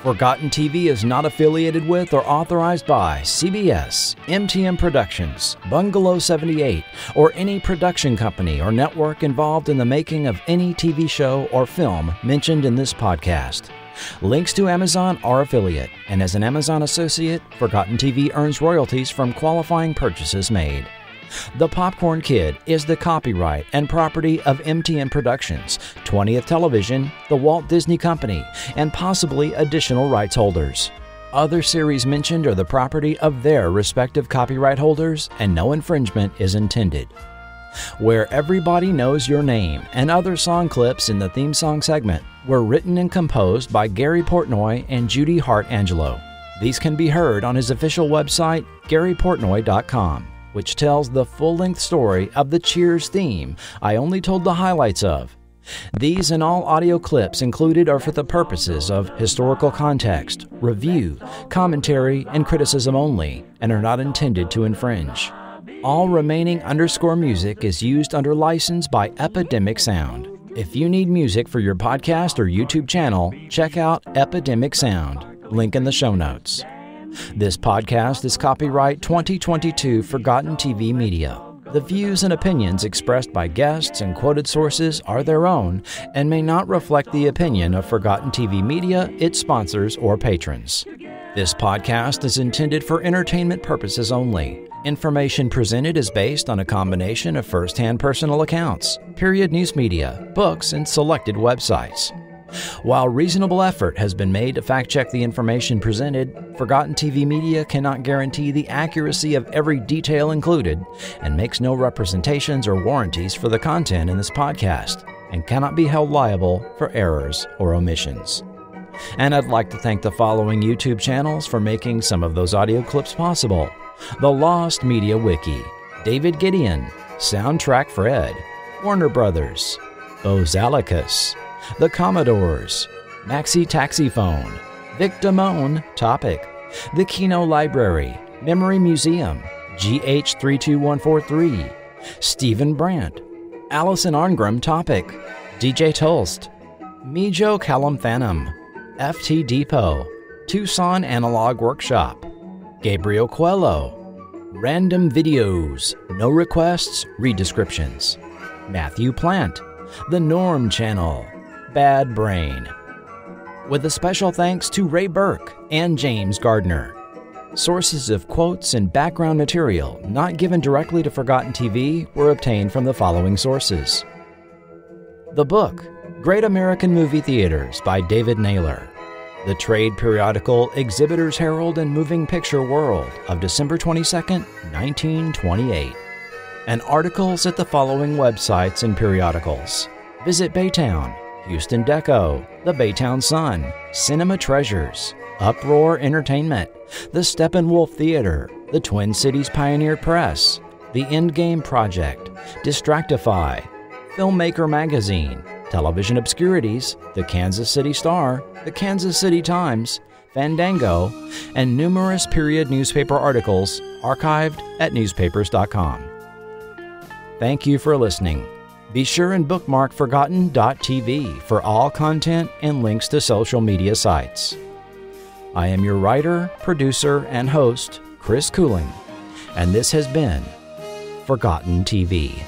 Forgotten TV is not affiliated with or authorized by CBS, MTM Productions, Bungalow 78, or any production company or network involved in the making of any TV show or film mentioned in this podcast. Links to Amazon are affiliate, and as an Amazon associate, Forgotten TV earns royalties from qualifying purchases made. The Popcorn Kid is the copyright and property of MTN Productions, 20th Television, the Walt Disney Company, and possibly additional rights holders. Other series mentioned are the property of their respective copyright holders, and no infringement is intended. Where Everybody Knows Your Name and other song clips in the theme song segment were written and composed by Gary Portnoy and Judy Hart Angelo. These can be heard on his official website, GaryPortnoy.com, which tells the full-length story of the Cheers theme I only told the highlights of. These and all audio clips included are for the purposes of historical context, review, commentary, and criticism only, and are not intended to infringe. All remaining underscore music is used under license by Epidemic Sound. If you need music for your podcast or YouTube channel, check out Epidemic Sound. Link in the show notes. This podcast is copyright 2022 Forgotten TV Media. The views and opinions expressed by guests and quoted sources are their own and may not reflect the opinion of Forgotten TV Media, its sponsors, or patrons. This podcast is intended for entertainment purposes only. Information presented is based on a combination of first-hand personal accounts, period news media, books, and selected websites. While reasonable effort has been made to fact-check the information presented, Forgotten TV Media cannot guarantee the accuracy of every detail included and makes no representations or warranties for the content in this podcast and cannot be held liable for errors or omissions. And I'd like to thank the following YouTube channels for making some of those audio clips possible. The Lost Media Wiki, David Gideon, Soundtrack Fred, Warner Brothers, Ozalicus, The Commodores, Maxi Taxiphone, Vic Damone, Topic, The Kino Library, Memory Museum, GH32143, Stephen Brandt, Allison Arngram, Topic, DJ Tolst, Mijo Callum Phantom, FT Depot, Tucson Analog Workshop, Gabriel Coelho, Random Videos, No Requests, Read Descriptions, Matthew Plant, The Norm Channel, Bad Brain. With a special thanks to Ray Burke and James Gardner. Sources of quotes and background material not given directly to Forgotten TV were obtained from the following sources. The book, Great American Movie Theaters by David Naylor. The trade periodical Exhibitors Herald and Moving Picture World of December 22, 1928. And articles at the following websites and periodicals. Visit Baytown, Houston Deco, the Baytown Sun, Cinema Treasures, Uproar Entertainment, the Steppenwolf Theater, the Twin Cities Pioneer Press, the Endgame Project, Distractify, Filmmaker Magazine, Television Obscurities, the Kansas City Star, the Kansas City Times, Fandango, and numerous period newspaper articles archived at newspapers.com. Thank you for listening. Be sure and bookmark Forgotten.tv for all content and links to social media sites. I am your writer, producer, and host, Chris Cooling, and this has been Forgotten TV.